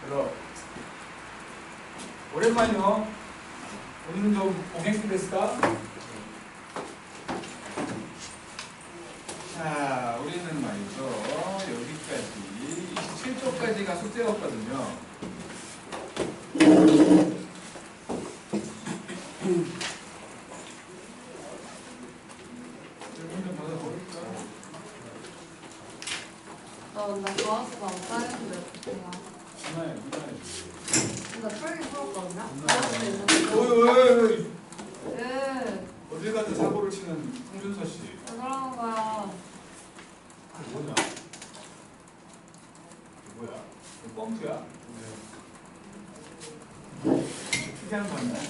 들어. 오랜만이요. 오늘은 좀 오겐키 데스까? 자, 우리는 말이죠. 여기까지 27쪽까지가 숙제였거든요. 나 좋아서 안 따였는데 어떡해요? 누나야. 나 풀긴 풀었거든요? 어이. 네. 어딜 가든 사고를 치는 홍준서 씨. 왜 그러는 거야? 뭐냐? 뭐야? 뻥투야? 특이한 거 있나요?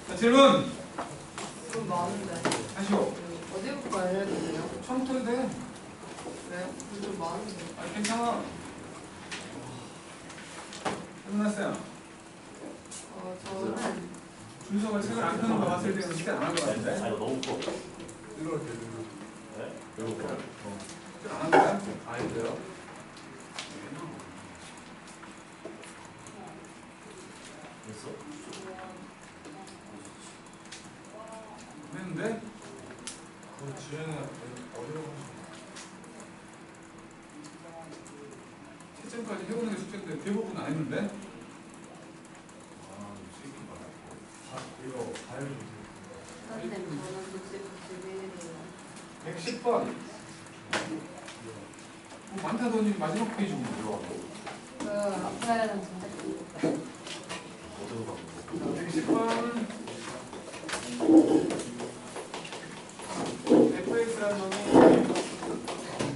자, 질문! 좀 많은데. 하시오. 어디부터 알려주세요? 처음부터 해도 돼. 그래요? 좀 많은데. 아, 괜찮아. 끝났어요. 저는 준서가 책을 안 펴는 거 봤을 때는 숙제 안 한 거 같은데? 아 이거 너무 커. 이걸 때 네? 너무 커. 숙제 안 한 거야? 아닌데요? 됐어? 했는데? 그 지혜는 어디로 가시나요? 채점까지 해보는 게 숙제인데 대부분 안 했는데? 아, 새끼 말고. 이거 가야지. 선생님 저는 61이에요. 110번. 뭐 많다더니 마지막 페이지로 들어가고. 그 앞에는 진짜 어디로 가고? 110번. fx라는 놈이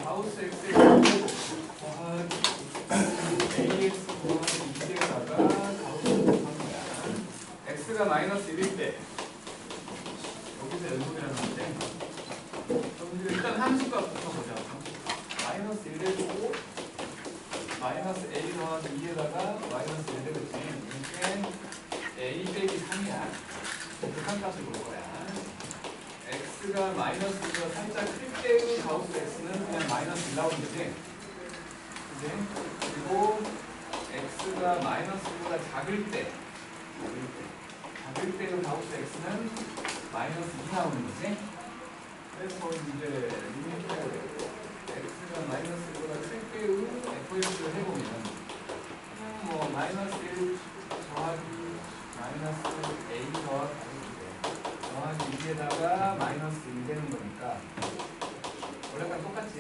마우스 x에 더하기 ax 더하기 2에다가 가우스 한 거야. x가 마이너스 1일 때 여기서 연속이라는 건데 그럼 일단 함수값부터 보자. 마이너스 1 해주고 마이너스 a 더하기 2에다가 마이너스 1 되겠지. 이게 a 빼기 3이야. 극한 값을 볼 거야. x가 마이너스 1보다 살짝 클 때의 가우스 x는 그냥 마이너스 1 나오면 되지. 그지? 그리고 x가 마이너스 1보다 작을 때의 가우스 x는 마이너스 2 나오는 거지. 그래서 이제 리미트 x가 마이너스 1보다 클 때의 fx를 해보면 뭐 마이너스 1 더하기 마이너스 a 더하기 2에다가 마이너스 1 되는 거니까 원래랑 똑같지?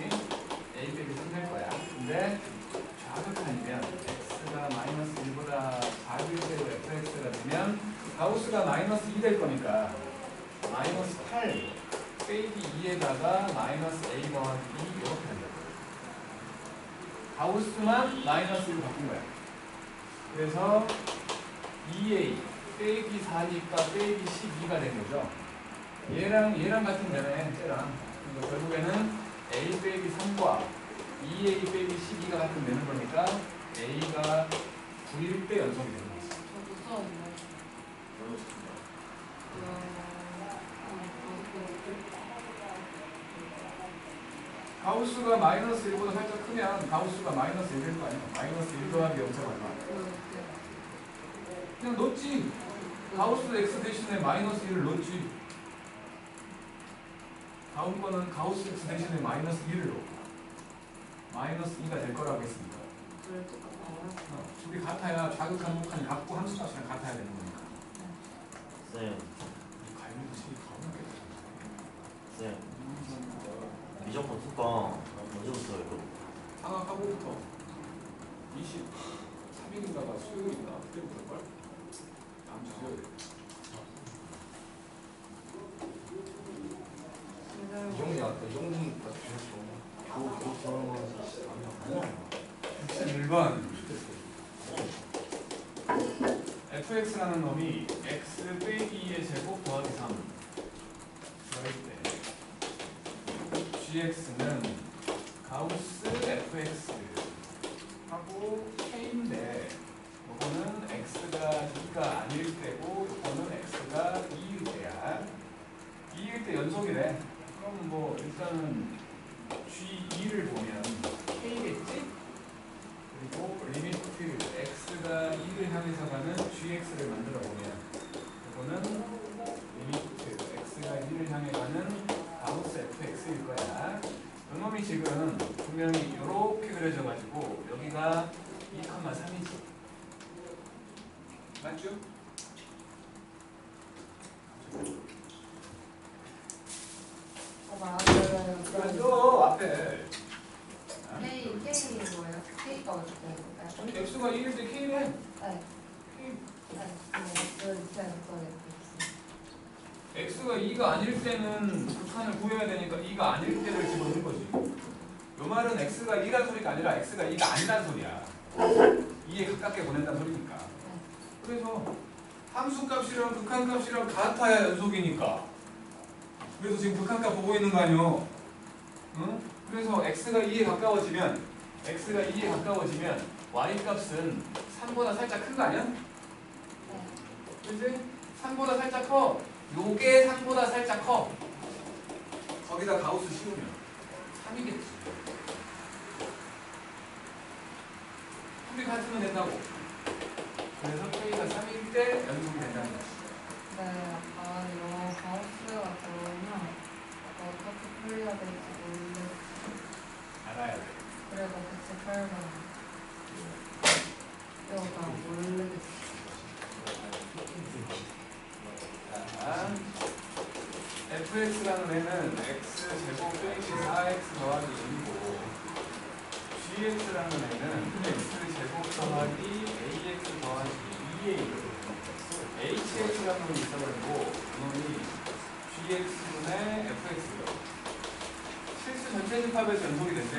a 빼기 3 될 거야. 근데 좌극한이면 x가 마이너스 1보다 작을 때로 fx가 되면 가우스가 마이너스 2 될 거니까 마이너스 8 빼기 2에다가 마이너스 a 더하기 2 이렇게 한다. 가우스만 마이너스 1로 바꾼 거야. 그래서 2a 빼기 4니까 빼기 12가 된 거죠. 얘랑 같은 되네, 쟤랑. 그러니까 결국에는 a 빼기 3과 2a 빼기 12가 같은 되는 거니까 a가 9일 때 연속이 되는 거지. 저도 수업인데. 가우스가 마이너스 1보다 살짝 크면 가우스가 마이너스 1일 거 아니야. 마이너스 1 더하기 0차 얼마. 그냥 넣었지. 가우스 x 대신에 마이너스 1을 넣었지. 다음 거는 가우스 x 대신에 마이너스 1을 넣고 마이너스 2가 될 거라고 했습니다. 그래 똑같아요. 둘이 같아야 좌극한 목한이 같고 함수값이랑 같아야 되는 거니까. 쌤, 갈비듯이 가운데 쌤. 미적분 특강 언제부터 해요? 방학하고부터 23일인가가 수요일인가 그때부터일걸? 다음 주 수요일. 이정리한테 이정리 다 주셨어. 그거 저런 거 아니야. 61번 fx라는 놈이 x 빼기 2의 제곱 더하기 3 그럴 때 gx는 가우스 fx 하고 k인데 이거는 x가 2가 아닐 때고 이거는 x가 2일 때야. 2일 때 연속이래. 그럼 뭐 일단은 g2를 보면 k겠지? 그리고 리미트 향해서 가는 gx를 만들어 보면 이거는 리미트 x가 1을 향해 가는 가우스 fx일 거야. 이놈이 지금 분명히 이렇게 그려져 가지고 여기가 2,3이지. 맞죠? 맞아요. 맞죠? 앞에. K 뭐예요? K가 어떻게 해요? 아니 x가 2일 때 k네. 네. k. x가 2가 아닐 때는 극한을 구해야 되니까 2가 아닐 때를 집어넣는 거지. 요 말은 x가 2란 소리가 아니라 x가 2가 아니란 소리야. 2에 가깝게 보낸다는 소리니까. 그래서 함수값이랑 극한값이랑 같아야 연속이니까. 그래서 지금 극한값 보고 있는 거 아니요? 응? 그래서 x가 2에 가까워지면 y값은 3보다 살짝 큰 거 아니야? 그치? 3보다 살짝 커. 요게 3보다 살짝 커. 거기다 가우스 씌우면 3이겠지. 둘이 같으면 된다고. 그래서 K가 3일 때 연속이 된다는 거지. 네, 이런 가우스가 들어오면 어떻게 풀려야 될지 모르겠어요. 알아야 돼. 그래서 118번 이거가 모르겠어요. 자, fx라는 애는 x제곱 빼기 4x 더하기 1이고 gx라는 애는 x제곱 더하기 ax 더하기 2a예요. hx라는 놈이 있어가지고 이놈이 gx분의 fx예요. 실수 전체 집합에서 연속이 된대.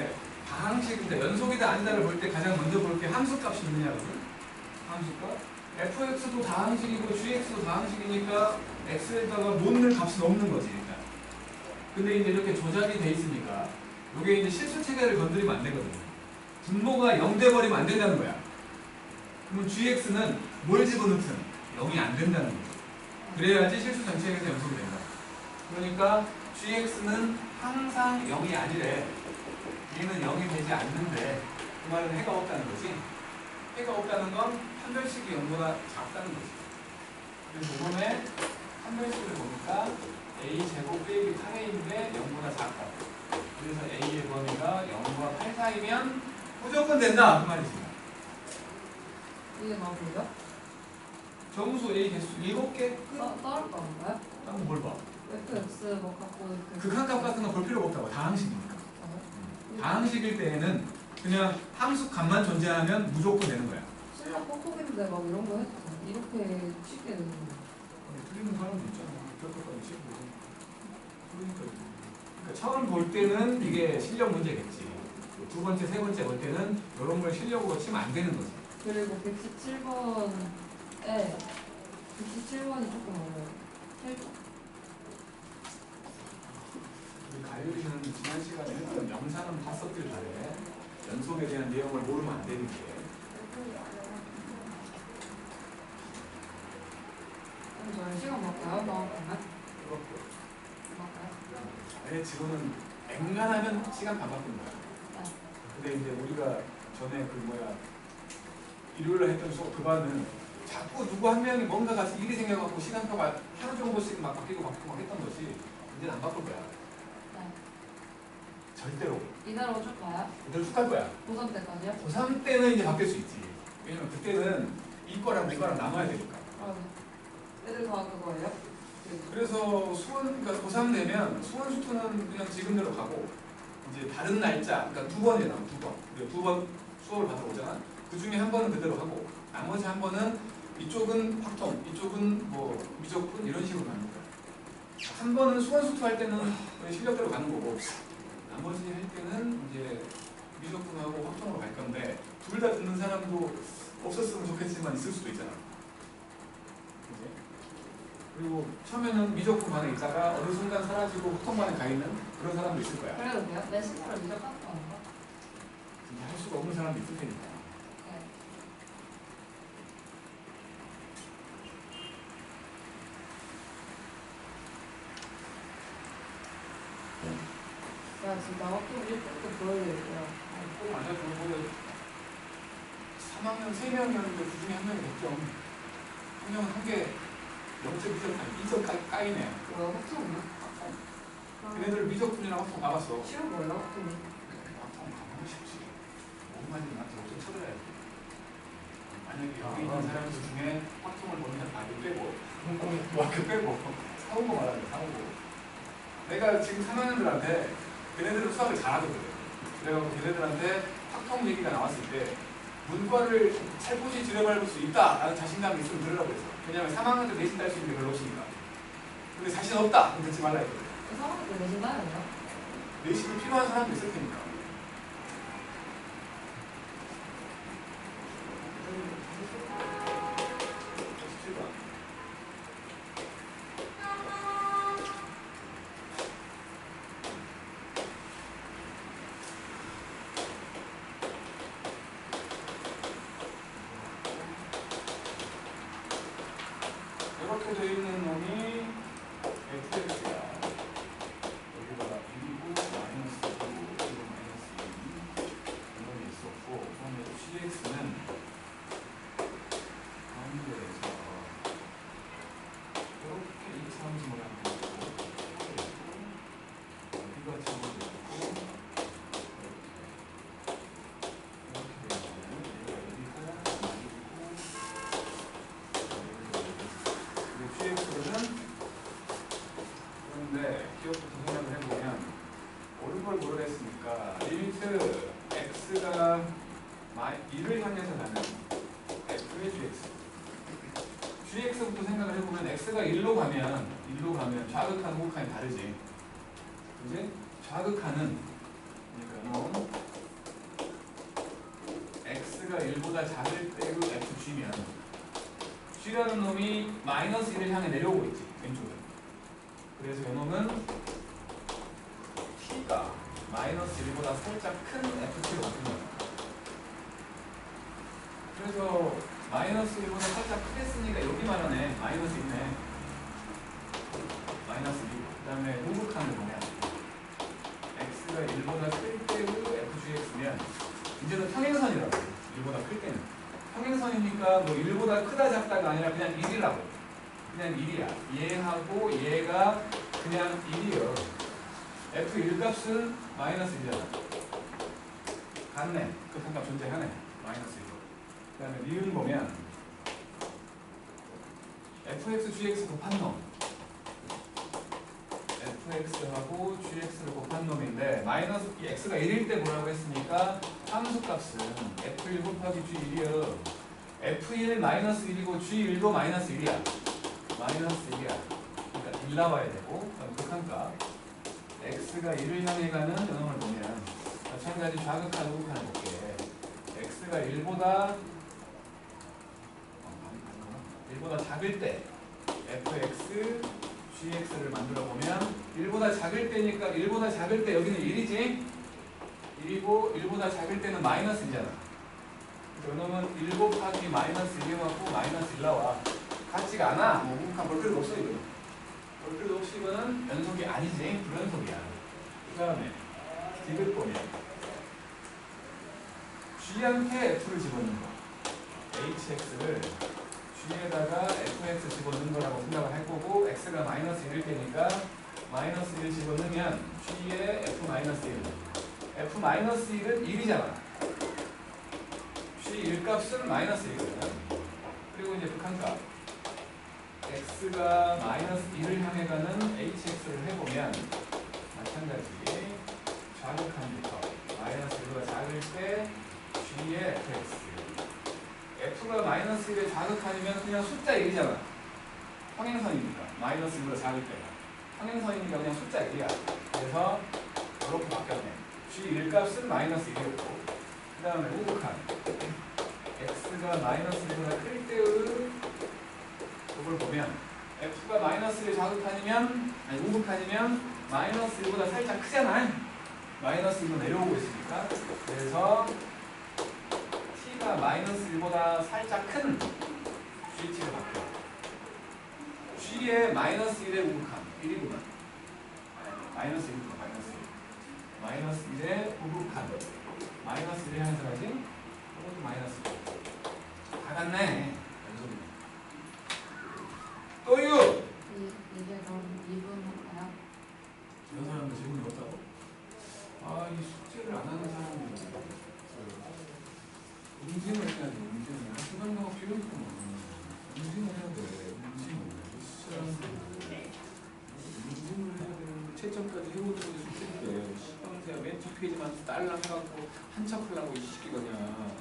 다항식인데 연속이다 아니다를 볼 때 가장 먼저 볼 게 함수값이 있느냐거든. 함수값. fx도 다항식이고 gx도 다항식이니까 x에다가 못 넣을 값은 없는 거지 일단. 근데 이제 이렇게 조작이 돼 있으니까 이게 이제 실수 체계를 건드리면 안 되거든. 분모가 0 돼버리면 안 된다는 거야. 그러면 gx는 뭘 집어넣든 0이 안 된다는 거지. 그래야지 실수 전체에서 연속이 된다. 그러니까 gx는 항상 0이 아니래. 얘는 0이 되지 않는데 그 말은 해가 없다는 거지. 해가 없다는 건 판별식이 0보다 작다는 거지. 그래서 이번에 판별식을 보니까 a제곱 빼기 8a인데 0보다 작다. 그래서 a의 범위가 0과 8 사이면 무조건 된다 그 말이지. 이게 뭐예요? 정수 a 개수 7개 끝. 따를 건가요? 한번 뭘 봐. fx 뭐 갖고 이렇게 극한값 같은 거 볼 필요가 없다고. 다항식이니까. 다항식일 때에는 그냥 함수 값만 존재하면 무조건 되는 거야. 실력 뻑뻑인데 막 이런 거 했어. 이렇게 쉽게 되는 거. 틀리는 사람도 있잖아. 그것까지 치고. 그러니까 처음 볼 때는 이게 실력 문제겠지. 두 번째, 세 번째 볼 때는 이런 걸 실력으로 치면 안 되는 거지. 그리고 117번에 117번이 조금 어려워요. 우리 가율이는 지난 시간에 했던 영상은 봤었길 바래. 연속에 대한 내용을 모르면 안 되는 게. 그럼 저희 시간 맞까요? 나오면? 그렇고. 맞까요? 내 지금은 앵간하면 시간 반 바꾼 거야. 근데 이제 우리가 전에 일요일에 했던 수업 그반은 자꾸 누구 한 명이 뭔가 같이 일이 생겨갖고 시간표가 하루 정도씩 막 바뀌고 막 했던 거지. 이제는 안 바꿀 거야. 네. 절대로. 이대로 쭉 가요? 이대로 쭉 갈 거야. 고3 때까지요? 고3 때는 이제 바뀔 수 있지. 왜냐면 그때는 이거랑 이거랑 나눠야 되니까. 애들 다 그거예요? 그래서 그러니까 고3 되면 수원 수투는 그냥 지금대로 가고 이제 다른 날짜, 그러니까 2번에 나와 2번. 우리가 2번 수업을 받아 오잖아. 그 중에 한 번은 그대로 하고 나머지 한 번은 이쪽은 확통, 이쪽은 뭐 미적분 이런 식으로 가는 거야. 한 번은 수원 수투 할 때는 실력대로 가는 거고 나머지 할 때는 이제 미적분하고 확통으로 갈 건데 둘 다 듣는 사람도 없었으면 좋겠지만 있을 수도 있잖아. 그치? 그리고 처음에는 미적분반에 있다가 어느 순간 사라지고 확통반에 가 있는 그런 사람도 있을 거야. 그래도 돼요? 내 스스로 미적하는 건가? 진짜 할 수가 없는 사람도 있을 테니까. 야, 지금 나 학교 1등도 보여드릴게요. 꼭 아니야. 그거 보면 3학년 3명이었는데 그 중에 한 명이 100점. 한 명은 한 개 0.2점, 2점 까이네. 뭐야, 확정이야? 걔네들 미적분이랑 확통 가봤어. 시험 뭐예요, 확정이? 확통 가보고 싶지. 오만이 나한테 어떻게 쳐들어야지. 만약에 여기 있는 사람들 중에 확통을 보면 그 빼고 그 빼고 사온 거 말하는 거야. 사온 거. 내가 지금 3학년들한테 걔네들은 수학을 잘하거든. 그래가지고 걔네들한테 확통 얘기가 나왔을 때 문과를 살포시 들여밟을 수 있다라는 자신감이 있으면 들으라고 했어. 왜냐면 3학년들 내신 딸 수 있는 게 별로 없으니까. 근데 자신 없다. 그럼 듣지 말라 했거든. 3학년 때 내신 나야 돼요? 내신이 필요한 사람도 있을 테니까. 이렇게 되어 있는 놈이 fx야. 여기다가 2고 마이너스 2고 그리고 마이너스 2 이런 게 있었고, 그다음에 gx는 가운데에서 이렇게 2차원지 모양도 있고 여기가 지워져 있고 이렇게 되어 있는 얘가 여기고 gx는 그런데 기억부터 생각을 해보면 옳은 걸 모르겠으니까 리미트 x가 1을 향해서 가는 f의 gx gx부터 생각을 해보면 x가 1로 가면 좌극한 우극한이 다르지. 그지? 좌극한은 그러니까 x가 1보다 작을 때의 fg면 g라는 놈이 마이너스 1을 향해 내려오고 있지, 왼쪽에. 그래서 이놈은 t가 마이너스 1보다 살짝 큰 ft로 바뀐 거야. 그래서 마이너스 1보다 살짝 크겠으니까 여기만 하네. 마이너스 1네. 마이너스 1. 그 다음에 우극한을 보면 x가 1보다 클 때의 fgx면 이제는 평행선이라고. 1보다 클 때는. 평행선이니까 뭐 1보다 크다 작다가 아니라 그냥 1이라고. 그냥 1이야. 얘하고 얘가 그냥 1이요. f1 값은 마이너스 1이잖아. 같네. 극한값 존재하네. 마이너스 1. 그 다음에 니은 보면 fx, gx 곱한 놈. fx하고 gx를 곱한 놈인데 마이너스 x가 1일 때 뭐라고 했으니까 함수값은 f1 곱하기 g1이요. f1 마이너스 1이고 g1도 마이너스 1이야. 마이너스 1이야. 그러니까 1 나와야 되고 극한값 x가 1을 향해 가는 요놈을 보면 마찬가지 좌극한 우극한을 볼게. x가 1보다 작을 때 fx, gx를 만들어 보면 1보다 작을 때니까 1보다 작을 때 여기는 1이지? 1이고 1보다 작을 때는 마이너스 1이잖아. 요놈은 1 곱하기 마이너스 1이고 마이너스 1 나와. 같지가 않아. 뭐 우극한 볼 필요도 없어 이거. 볼 필요도 없이 이거는 연속이 아니지. 불연속이야. 그 다음에 디귿 보면 g한테 f를 집어넣는 거. hx를 g에다가 fx 집어넣는 거라고 생각을 할 거고 x가 마이너스 1일 때니까 마이너스 1 집어넣으면 g에 f 마이너스 1. f 마이너스 1은 1이잖아. g 1 값은 마이너스 1이거든. 그리고 이제 극한값 x가 마이너스 1을 향해 가는 hx를 해보면 마찬가지 좌극한부터 마이너스 1보다 작을 때 g의 fx f가 마이너스 1에 좌극한이면 그냥 숫자 1이잖아. 평행선이니까 마이너스 1보다 작을 때 평행선이니까 그냥 숫자 1이야. 그래서 이렇게 바뀌었네. g1 값은 마이너스 1이었고 그 다음에 우극한 x가 마이너스 1보다 클 때의 그걸 보면 f가 마이너스 1에 좌극한이면 아니 우극한이면 마이너스 1보다 살짝 크잖아. 마이너스 1로 내려오고 있으니까. 그래서 t가 마이너스 1보다 살짝 큰 gt로 바뀌어. g의 마이너스 1의 우극한 1이구나. 마이너스 1이구나. 마이너스 1의 우극한 마이너스 1에 향해서 가지? 이것도 마이너스 1. 똑같네. 또유. 이제 그럼 2분 할까요? 이런 사람들 질문이 없다고? 아, 이 숙제를 안 하는 사람이 응징을 해야 돼. 응징을. 수강하고 필요했구만. 응징을 해야 돼. 응징을. 수학생들. 응징을 해야 되는데 채점까지 해보는 게 숙제인데 시방새야 맨 뒷페이지만 딸랑 해갖고 한참 하려고 이 시기 그냥.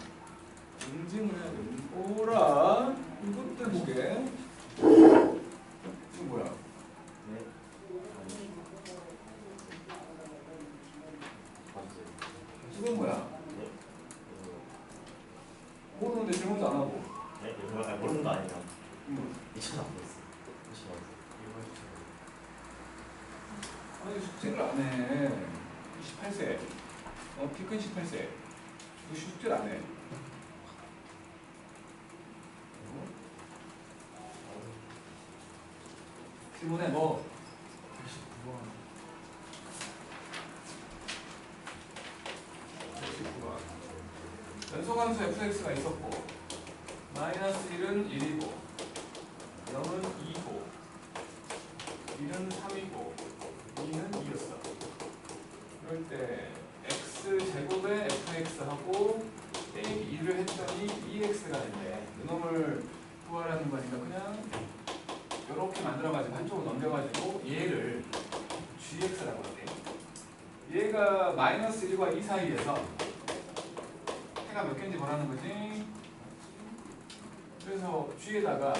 응징을 해야 돼. 오라. 이것도 보게. 이거 뭐야? 네. 맞아요. 이건 뭐야? 네. 모르는데 질문도 안 하고. 네. 이거 모르는 거 아니에요. 응. 미쳐나 보였어. 아니 숙제를 안 해. 28세. 키 큰 18세. 너 숙제를 안 해. 질문해 뭐? 119번. 연소함수 fx가 있었고 마이너스 1은 1이고 0은 2고 1은 3이고 2는 2였어. 그럴 때 x제곱에 fx하고 빼기 2를 했더니 2x가 된대. 이놈을 구하라는 거니까 그냥 이렇게 만들어가지고 한쪽으로 넘겨가지고 얘를 gx라고 할게. 얘가 마이너스 1과 2 사이에서 해가 몇 개인지 보라는 거지. 그래서 g에다가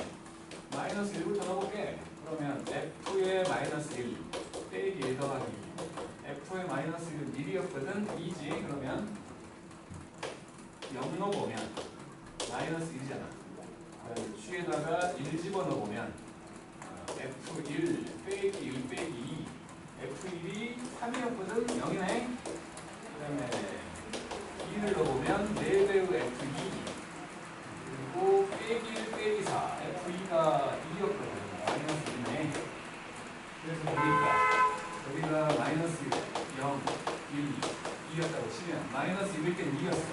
마이너스 1부터 넣어볼게. 그러면 f의 마이너스 1 빼기 1 더하기 f의 마이너스 1은 1이었거든. 2지. 그러면 0 넣어보면 마이너스 1이잖아. g에다가 1 집어넣어보면 f1 빼기 1 빼기 2 f1이 3이었거든. 0이네. 그 다음에 2를 넣어보면 4배의 f2 그리고 빼기 1 빼기 4 f2가 2였거든. 마이너스 2네. 그래서 여기가 마이너스 0, 1, 2였다고 치면 마이너스 1일 때는 2였어.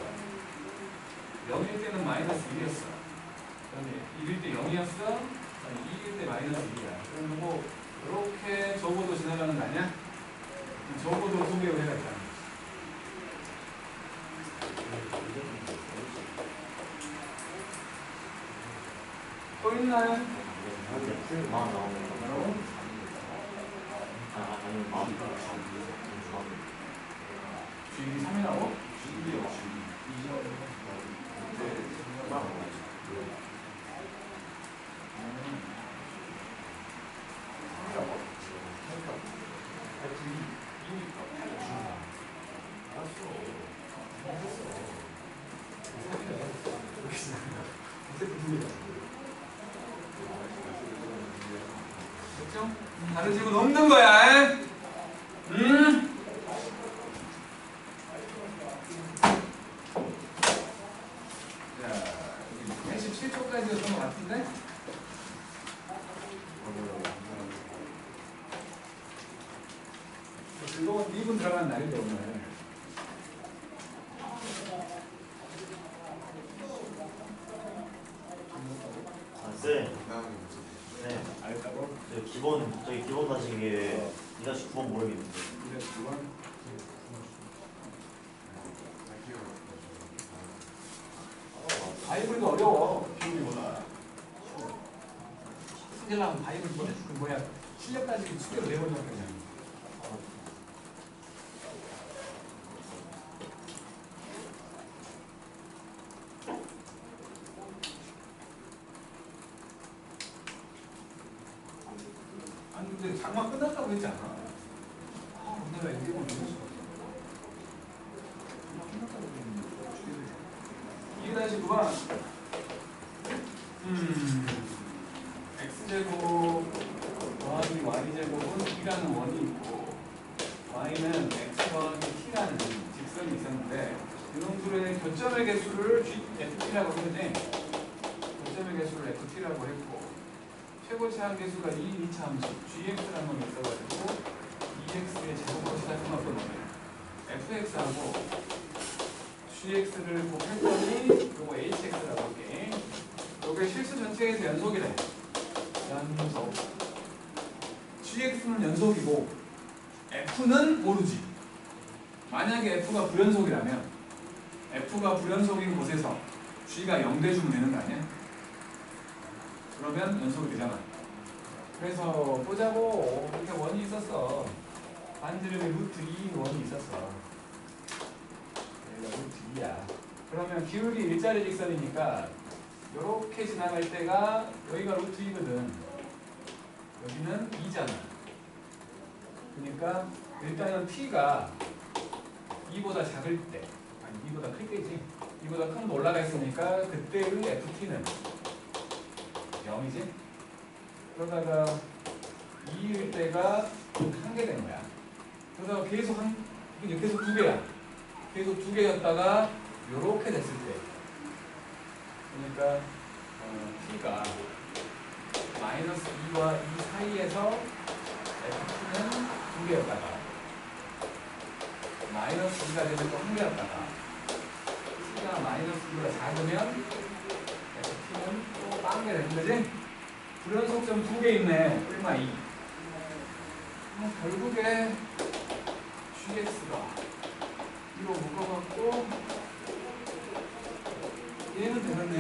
0일 때는 마이너스 1이었어. 그 다음에 1일 때 0이었어. 2일 때 마이너스 2야. 그리고 이렇게 적어도 지나가는 거 아니야? 적어도 소개를 해야 돼. 또 있나요? 마음 나오는 거. 뭐라고? 아니면 마음. 주인이 3이라고? 주인이 없이 2점. 다른 질문 없는 거야. 자, 87초까지였던 것 같은데? 즐거운 2분 들어간 날인데 오늘. 쌤. 네. 알까고? 저기 기본 다시기에 2-9번 모르겠는데. 2-9번? 바이블도 어려워. 비율이보다. 승질나면 바이블 그 뭐야 실력 가지고 숙제로 내버려 그냥. 아니 근데 장마 끝났다고 했지 않아? 내가 이게 뭐 이럴 수가 없어. 장마 끝났다고 했는데 2-9번 x제곱 더하기 y제곱은 t라는 원이 있고 y는 x 더하기 t라는 직선이 있었는데 이놈들의 교점의 개수를 ft라고 했는데 교점의 개수를 ft라고 했고 최고 차항 개수가 2, 2차 함수 gx라는 놈이 있어가지고 2x의 제곱값이 같은 거면 fx하고 gx를 곱했더니 요거 hx라고 할게. 이게 실수 전체에서 연속이래. 연속. gx는 연속이고 f는 모르지. 만약에 f가 불연속이라면 f가 불연속인 곳에서 g가 0대 주면 되는 거 아니야? 그러면 연속이 되잖아. 그래서 보자고. 이렇게 원이 있었어. 반지름이 루트 2인 원이 있었어. 여기가 루트 2야. 그러면 기울기 일자리 직선이니까 이렇게 지나갈 때가 여기가 루트 2거든. 여기는 2잖아. 그러니까 일단은 t가 2보다 작을 때, 아니 2보다 클 때지. 2보다 큰 거 올라가 있으니까 그때의 ft는 0이지. 그러다가 2일 때가 한개 된 거야. 그러다가 계속 두 개야. 계속 두 개였다가 요렇게 됐을 때, 그러니까 t가 마이너스 2와 2 사이에서 ft는 두 개였다가 마이너스 2가 되면 또 한 개였다가 t가 마이너스 2보다 작으면 ft는 또 딴 게 되는 거지? 불연속점 두 개 있네. 1마 2. 결국에 gx가 2로 묶어갖고 얘는 되겠네.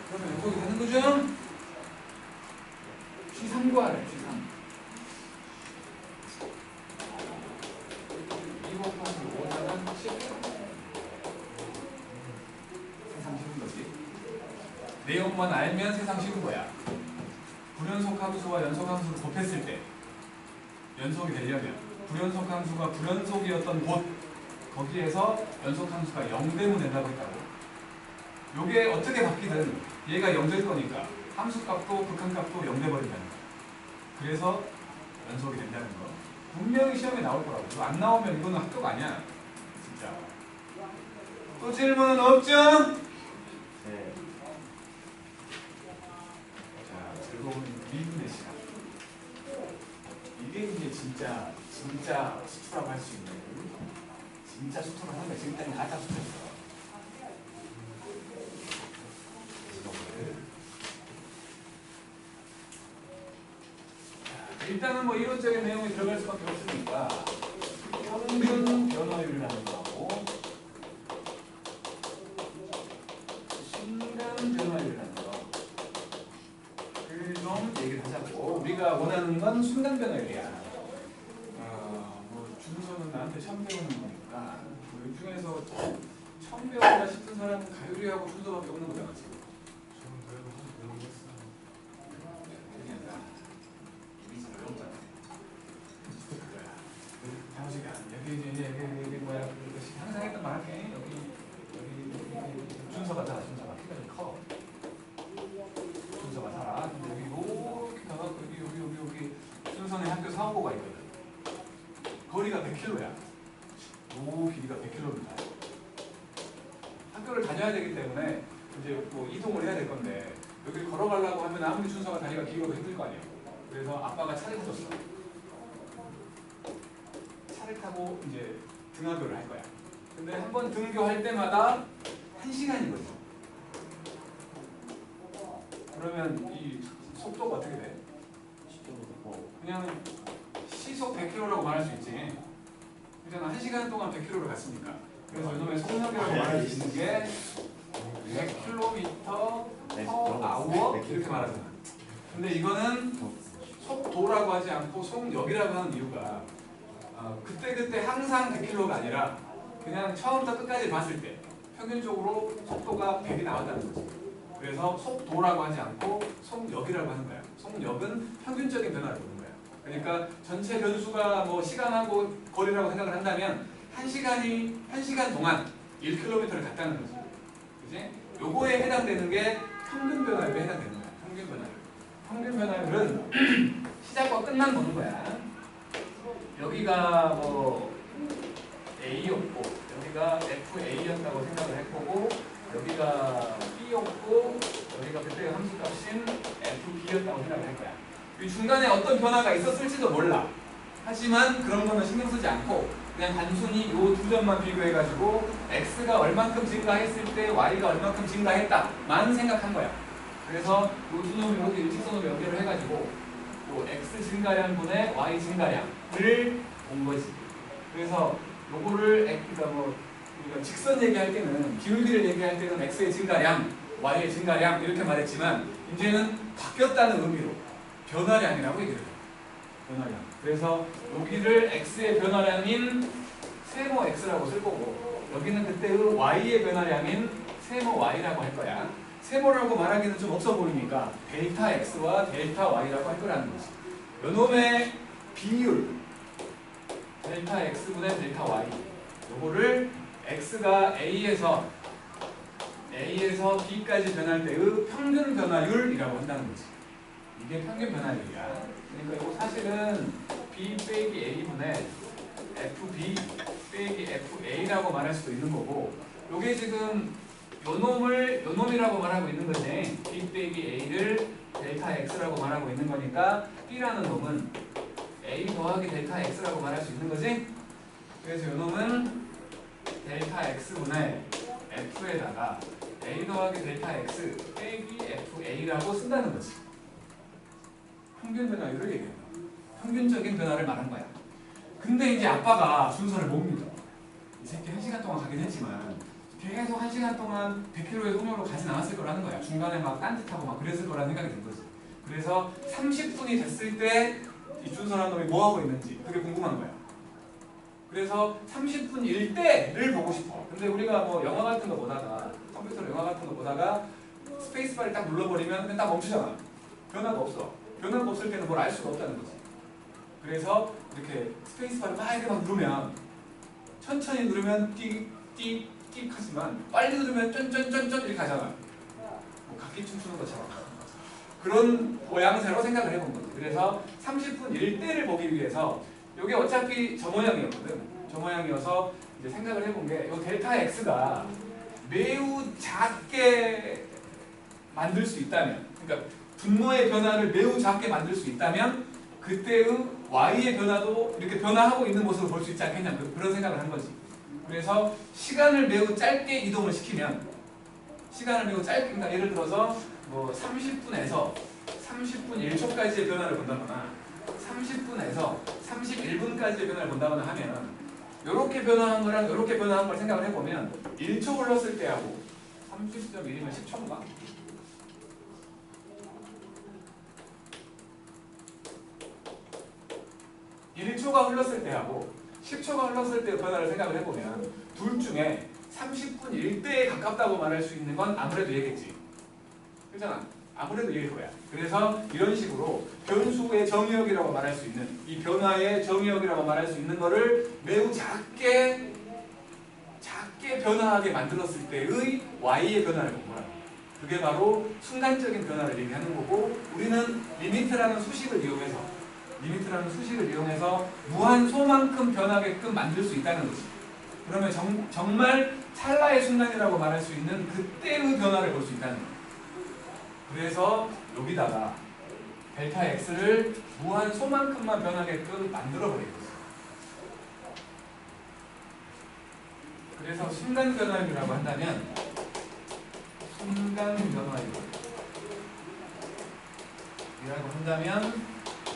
그러면 연속이 되는 거죠? G3 구하래. G3. 2 곱하기 5는 10. 세상 쉬운 거지. 내용만 알면 세상 쉬운 거야. 불연속 함수와 연속 함수를 곱했을 때 연속이 되려면 불연속 함수가 불연속이었던 곳 거기에서 연속 함수가 0 되면 된다고 했다고. 요게 어떻게 바뀌든 얘가 0 될 거니까 함수값도 극한값도 0 돼버린다는 거. 그래서 연속이 된다는 거. 분명히 시험에 나올 거라고. 이거 안 나오면 이거는 합격 아니야. 진짜. 또 질문은 없죠? 네. 자, 즐거운 1분의 시간. 이게 이제 진짜 수투라고 할 수 있는, 진짜 수투를 하는 거야. 지금까지 가짜 수투였어. 일단은 뭐 이론적인 내용이 들어갈 수밖에 없으니까 평균 변화율이라는 거하고 순간 변화율이라는 거, 그 좀 얘기를 하자고. 우리가 원하는 건 순간 변화율이야. 뭐 준서는 나한테 처음 배우는 거니까 이 중에서 처음 배우다 싶은 사람은 가율이하고 준서밖에 없는 거잖아 지금. 저는 그래도 한번 배우겠어요. 장우식아, 여기 뭐야? 항상 했던 말 할게. 여기 준서가 살아. 준서가 키가 좀 커. 준서가 살아. 근데 여기 이렇게 가서 여기 준서네 학교 사고가 있거든. 거리가 100km야. 요 길이가 100km. 학교를 다녀야 되기 때문에 이제 뭐 이동을 해야 될 건데 여기 걸어가려고 하면 아무리 준서가 다리가 길어도 힘들 거 아니에요. 그래서 아빠가 차를 사줬어. 차를 타고 이제 등하교를 할 거야. 근데 한 번 등교할 때마다 1시간이거든. 그러면 이 속도가 어떻게 돼? 그냥 시속 100km라고 말할 수 있지. 그잖아. 1시간 동안 100km를 갔으니까. 그래서 요즘에 속력이라고 말할 수 있는 게 100km/h 이렇게 말하잖아. 근데 이거는 속도라고 하지 않고 속력이라고 하는 이유가 그때 항상 100km가 아니라 그냥 처음부터 끝까지 봤을 때 평균적으로 속도가 100이 나왔다는 거지. 그래서 속도라고 하지 않고 속력이라고 하는 거야. 속력은 평균적인 변화를 보는 거야. 그러니까 전체 변수가 뭐 시간하고 거리라고 생각을 한다면 1시간 동안 1km를 갔다는 거지. 그지? 요거에 해당되는 게 평균 변화율에 해당되는 거야. 평균 변화율. 평균 변화율은 시작과 끝만 보는 거야. 여기가 뭐 A였고 여기가 FA였다고 생각을 했고 여기가 B였고 여기가 그때 함수값인 FB였다고 생각을 할 거야. 이 중간에 어떤 변화가 있었을지도 몰라. 하지만 그런 거는 신경 쓰지 않고 그냥 단순히 이 두 점만 비교해가지고 x가 얼만큼 증가했을 때 y가 얼만큼 증가했다만 생각한 거야. 그래서 이 두 놈이 이렇게 일직선으로 연결을 해가지고 요 x 증가량분의 y 증가량을 본 거지. 그래서 요거를 그러니까 뭐 우리가 직선 얘기할 때는 기울기를 얘기할 때는 x의 증가량, y의 증가량 이렇게 말했지만 이제는 바뀌었다는 의미로 변화량이라고 얘기를 해요. 변화량. 그래서 여기를 x의 변화량인 세모 x라고 쓸 거고 여기는 그때의 y의 변화량인 세모 y라고 할 거야. 세모라고 말하기는 좀 없어 보이니까 델타 x와 델타 y라고 할 거라는 거지. 요놈의 비율 델타 x분의 델타 y 요거를 x가 a에서 b까지 변할 때의 평균 변화율이라고 한다는 거지. 이게 평균 변화율이야. 그러니까 이거 사실은 b 빼기 a분의 fb 빼기 fa라고 말할 수도 있는 거고 요게 지금 요놈이라고 말하고 있는 거지. b 빼기 a를 델타 x라고 말하고 있는 거니까 b라는 놈은 a 더하기 델타 x라고 말할 수 있는 거지. 그래서 요놈은 델타 x분의 f에다가 a 더하기 델타 x 빼기 fa라고 쓴다는 거지. 평균 변화율을 얘기한다. 평균적인 변화를 말한 거야. 근데 이제 아빠가 순서를 못 믿어. 이 새끼 1시간 동안 가긴 했지만 계속 1시간 동안 100km의 속력으로 가진 않았을 거라는 거야. 중간에 막 딴짓하고 막 그랬을 거라는 생각이 든 거지. 그래서 30분이 됐을 때 이 준서라는 놈이 뭐 하고 있는지 그게 궁금한 거야. 그래서 30분일 때를 보고 싶어. 근데 우리가 뭐 영화 같은 거 보다가 컴퓨터로 영화 같은 거 보다가 스페이스바를 딱 눌러버리면 그냥 딱 멈추잖아. 변화가 없어. 변화가 없을 때는 뭘 알 수가 없다는 거지. 그래서 이렇게 스페이스바를 막 이렇게 막 누르면 천천히 누르면 띡띡 하지만 빨리 누르면 쫀쫀쫀쫀 이렇게 하잖아. 뭐 각기 춤추는 것처럼 그런 모양새로 생각을 해본 거지. 그래서 30분일 때를 보기 위해서 이게 어차피 저 모양이었거든. 저 모양이어서 이제 생각을 해본 게 이 델타 x가 매우 작게 만들 수 있다면, 그러니까 분모의 변화를 매우 작게 만들 수 있다면 그때의 y의 변화도 이렇게 변화하고 있는 모습을 볼 수 있지 않겠냐, 그런 생각을 한 거지. 그래서 시간을 매우 짧게 이동을 시키면, 시간을 매우 짧게, 그러니까 예를 들어서 뭐 30분에서 30분 1초까지의 변화를 본다거나 30분에서 31분까지의 변화를 본다거나 하면 이렇게 변화한 거랑 이렇게 변화한 걸 생각을 해보면 1초 흘렀을 때하고 30.1이면 10초인가? 1초가 흘렀을 때하고 10초가 흘렀을 때의 변화를 생각을 해보면 둘 중에 30분일 때에 가깝다고 말할 수 있는 건 아무래도 얘겠지. 그렇잖아. 아무래도 얘일 거야. 그래서 이런 식으로 변수의 정의역이라고 말할 수 있는, 이 변화의 정의역이라고 말할 수 있는 거를 매우 작게 변화하게 만들었을 때의 y의 변화를 본 거야. 그게 바로 순간적인 변화를 얘기하는 거고, 우리는 리미트라는 수식을 이용해서 무한소만큼 변하게끔 만들 수 있다는 거지. 그러면 정말 찰나의 순간이라고 말할 수 있는 그때의 변화를 볼 수 있다는 거야. 그래서 여기다가 델타 x를 무한소만큼만 변하게끔 만들어버린 거지. 그래서 순간 변화율이라고 한다면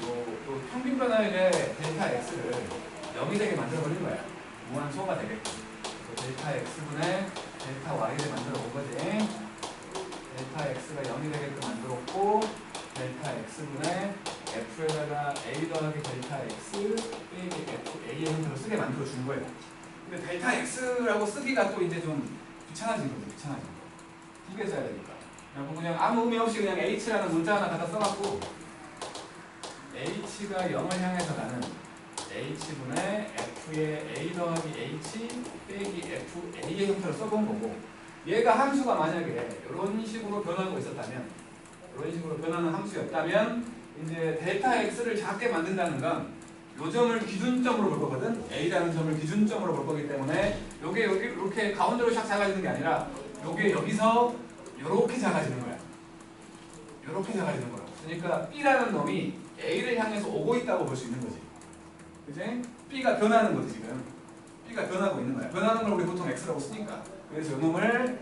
또 평균 변화율의 델타 x를 0이 되게 만들어버린 거야. 무한소가 되게끔. 델타 x분의 델타 y를 만들어 본 거지. 델타 x가 0이 되게끔 만들었고, 델타 x분의 f에다가 a 더하기 델타 x 빼기 f a의 형태로 쓰게 만들어 준 거예요. 근데 델타 x라고 쓰기가 또 이제 좀 귀찮아진 거죠. 두 개 써야 되니까. 그냥 아무 의미 없이 그냥 h라는 문자 하나 갖다 써갖고 h가 0을 향해서 가는 h분의 f의 a 더하기 h 빼기 f a의 형태로 써본 거고, 얘가 함수가 만약에 이런 식으로 변하고 있었다면, 이런 식으로 변하는 함수였다면 이제 델타 x를 작게 만든다는 건 요 점을 기준점으로 볼 거거든. a라는 점을 기준점으로 볼 거기 때문에 요게 여기 이렇게 가운데로 샥 작아지는 게 아니라 요게 여기서 요렇게 작아지는 거야. 요렇게 작아지는 거야. 그러니까 b라는 놈이 a를 향해서 오고 있다고 볼 수 있는 거지. 그지? b가 변하는 거지 지금. P가 변하고 있는 거야. 변하는 걸 우리 보통 X라고 쓰니까. 그래서 요놈을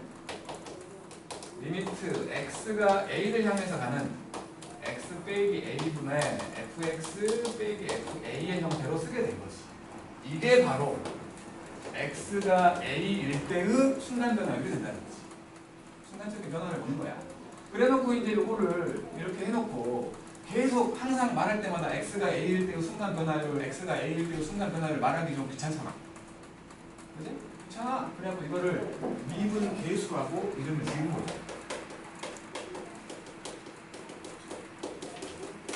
리미트 X가 A를 향해서 가는 X 빼기 A분의 fx 빼기 fa의 형태로 쓰게 된 거지. 이게 바로 X가 A일 때의 순간 변화율이 된다는 거지. 순간적인 변화를 보는 거야. 그래놓고 이제 요거를 이렇게 해놓고 계속 항상 말할 때마다 X가 A일 때의 순간 변화율, X가 A일 때의 순간 변화율 말하기 좀 귀찮잖아. 그지? 귀찮아. 그래갖고 이거를 미분 계수라고 이름을 지은 거야.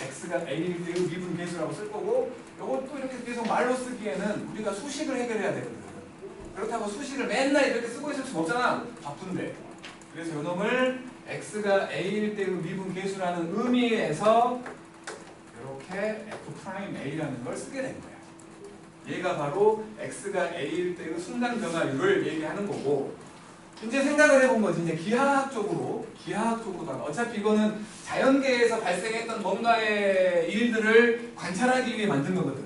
X가 A일 때의 미분 계수라고 쓸 거고, 요것도 이렇게 계속 말로 쓰기에는 우리가 수식을 해결해야 되거든. 그렇다고 수식을 맨날 이렇게 쓰고 있을 수는 없잖아. 바쁜데. 그래서 요놈을 X가 A일 때의 미분 계수라는 의미에서 이렇게 F'A라는 걸 쓰게 된 거야. 얘가 바로 X가 A일 때의 순간 변화율을 얘기하는 거고, 이제 생각을 해본 거지. 이제 기하학적으로다가 어차피 이거는 자연계에서 발생했던 뭔가의 일들을 관찰하기 위해 만든 거거든.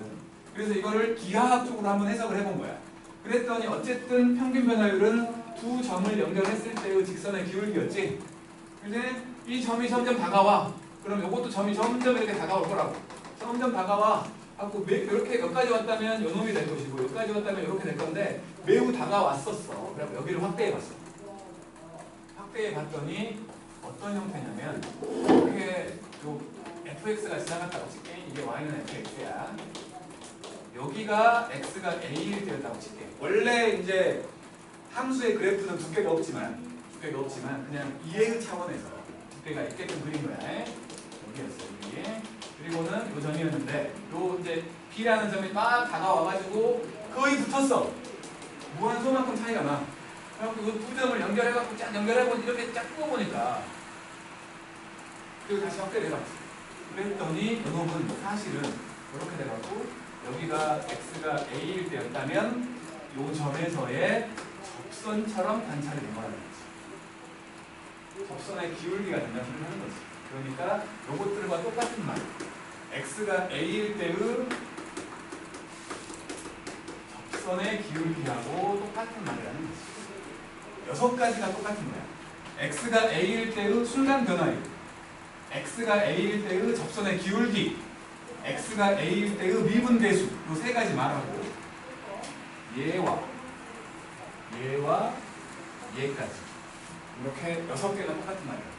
그래서 이거를 기하학적으로 한번 해석을 해본 거야. 그랬더니 어쨌든 평균 변화율은 두 점을 연결했을 때의 직선의 기울기였지. 근데 이 점이 점점 다가와. 그럼 이것도 점이 점점 이렇게 다가올 거라고. 점점 다가와. 하고 이렇게 여기까지 왔다면 요놈이 될 것이고, 여기까지 왔다면 이렇게 될 건데 매우 다가왔었어. 그래서 여기를 확대해봤어. 확대해봤더니 어떤 형태냐면 이렇게 요 fx가 지나갔다고 칠게. 이게 y는 fx야. 여기가 x가 a일 때였다고 칠게. 원래 이제 함수의 그래프는 두께가 없지만 그냥 이해의 차원에서 두께가 있게끔 그린 거야. 여기였어. 여기. 그리고는 요 점이었는데 요 이제 b라는 점이 막 다가와가지고 거의 붙었어. 무한소만큼 차이가 나. 그래갖고 이 두 점을 연결해갖고 쫙 연결해보니 이렇게 쫙 뽑아보니까 그리고 다시 확대를 해봤어. 그랬더니 요놈은 사실은 이렇게 돼갖고 여기가 x가 a일 때였다면 요 점에서의 접선처럼 관찰이 된 거라는 거지. 접선의 기울기가 된다는 소리를 하는 거지. 그러니까 요것들과 똑같은 말. x가 a일 때의 접선의 기울기하고 똑같은 말이라는 거지. 6가지가 똑같은 거야. x가 a일 때의 순간 변화율, x가 a일 때의 접선의 기울기, x가 a일 때의 미분 계수, 이 3가지 말하고 얘와 얘까지 이렇게 6개가 똑같은 말이야.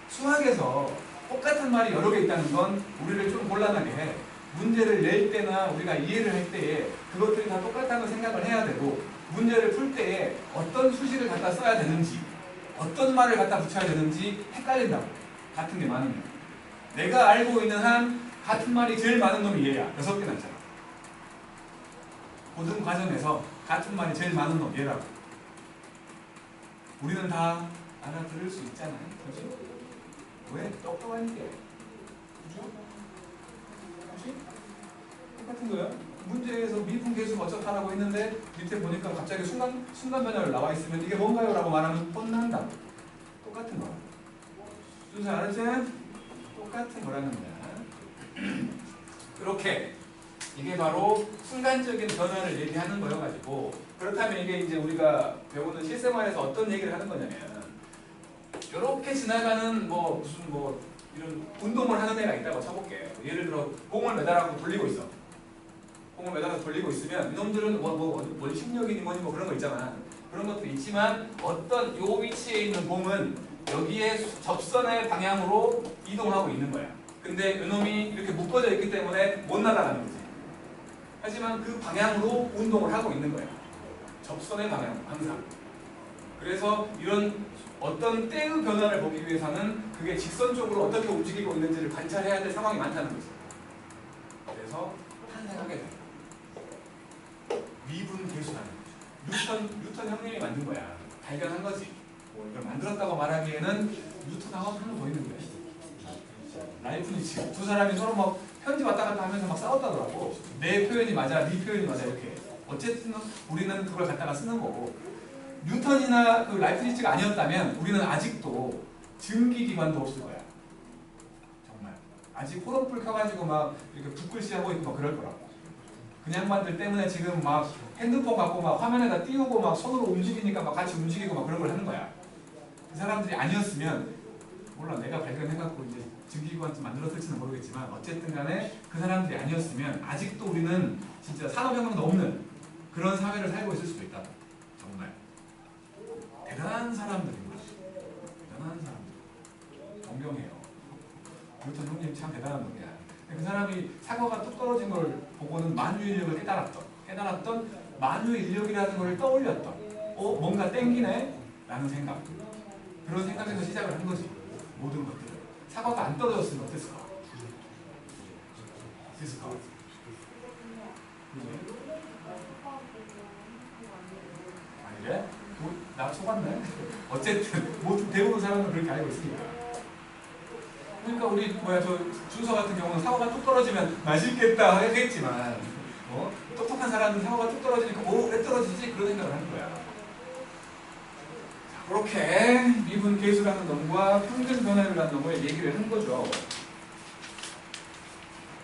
수학에서 똑같은 말이 여러 개 있다는 건 우리를 좀 곤란하게 해. 문제를 낼 때나 우리가 이해를 할 때에 그것들이 다 똑같다는 생각을 해야 되고, 문제를 풀 때에 어떤 수식을 갖다 써야 되는지, 어떤 말을 갖다 붙여야 되는지 헷갈린다고. 같은 게 많으면. 내가 알고 있는 한 같은 말이 제일 많은 놈이 얘야. 6개 났잖아. 고등 과정에서 같은 말이 제일 많은 놈 얘라고. 우리는 다 알아들을 수 있잖아요. 그렇죠? 왜? 똑똑하니까. 그죠? 그렇지? 똑같은 거야. 문제에서 미분 계수가 어쩌다라고 했는데 밑에 보니까 갑자기 순간 변화를 나와 있으면 이게 뭔가요? 라고 말하면 혼난다. 똑같은 거야. 순서 알았지? 똑같은 거라는 거야. 이렇게 이게 바로 순간적인 변화를 얘기하는 거여가지고, 그렇다면 이게 이제 우리가 배우는 실생활에서 어떤 얘기를 하는 거냐면, 이렇게 지나가는 무슨 이런 운동을 하는 애가 있다고 쳐볼게. 예를 들어 공을 매달아서 돌리고 있어. 공을 매달아서 돌리고 있으면 이놈들은 원심력이니 뭐니 그런 거 있잖아. 그런 것도 있지만 어떤 요 위치에 있는 공은 여기에 접선의 방향으로 이동하고 있는 거야. 근데 이놈이 이렇게 묶어져 있기 때문에 못 날아가는 거지. 하지만 그 방향으로 운동을 하고 있는 거야. 접선의 방향, 항상. 그래서 이런 어떤 때의 변화를 보기 위해서는 그게 직선적으로 어떻게 움직이고 있는지를 관찰해야 될 상황이 많다는 거죠. 그래서 탄생하게 돼. 미분 계수라는 거죠. 뉴턴 형님이 만든 거야. 발견한 거지. 이걸 만들었다고 말하기에는 뉴턴하고 하나 더 있는 거야. 라이프니츠. 두 사람이 서로 편지 왔다 갔다 하면서 막 싸웠다더라고. 내 표현이 맞아, 네 표현이 맞아 이렇게. 어쨌든 우리는 그걸 갖다가 쓰는 거고, 뉴턴이나 그 라이프니츠가 아니었다면 우리는 아직도 증기기관도 없을 거야. 정말. 아직 호롱불 켜가지고 막 이렇게 붓글씨 하고 있고 그럴 거라고. 그냥만들 때문에 지금 막 핸드폰 갖고 막 화면에다 띄우고 막 손으로 움직이니까 막 같이 움직이고 막 그런 걸 하는 거야. 그 사람들이 아니었으면 몰라 내가 발견해갖고 이제 증기기관쯤 만들었을지는 모르겠지만 어쨌든 간에 그 사람들이 아니었으면 아직도 우리는 진짜 산업혁명도 없는 그런 사회를 살고 있을 수도 있다. 정말 대단한 사람들인 거지. 대단한 사람들. 존경해요. 뉴턴 형님 참 대단한 분이야. 그 사람이 사과가 뚝 떨어진 걸 보고는 만유의 인력을 깨달았던 만유의 인력이라는 걸 떠올렸던 뭔가 땡기네? 라는 생각. 그런 생각에서 시작을 한 거지. 모든 것들을. 사과가 안 떨어졌으면 어땠을까? 어땠을까? 아니래? 나 속았네? 어쨌든 대부분 사람은 그렇게 알고 있으니까. 그러니까 우리 저 준서 같은 경우는 사과가 뚝 떨어지면 맛있겠다 하겠지만 똑똑한 사람은 사과가 뚝 떨어지니까 왜 떨어지지? 그런 생각을 하는 거야. 자, 그렇게 미분 계수라는 놈과 평균 변화율이라는 놈을 얘기를 한 거죠.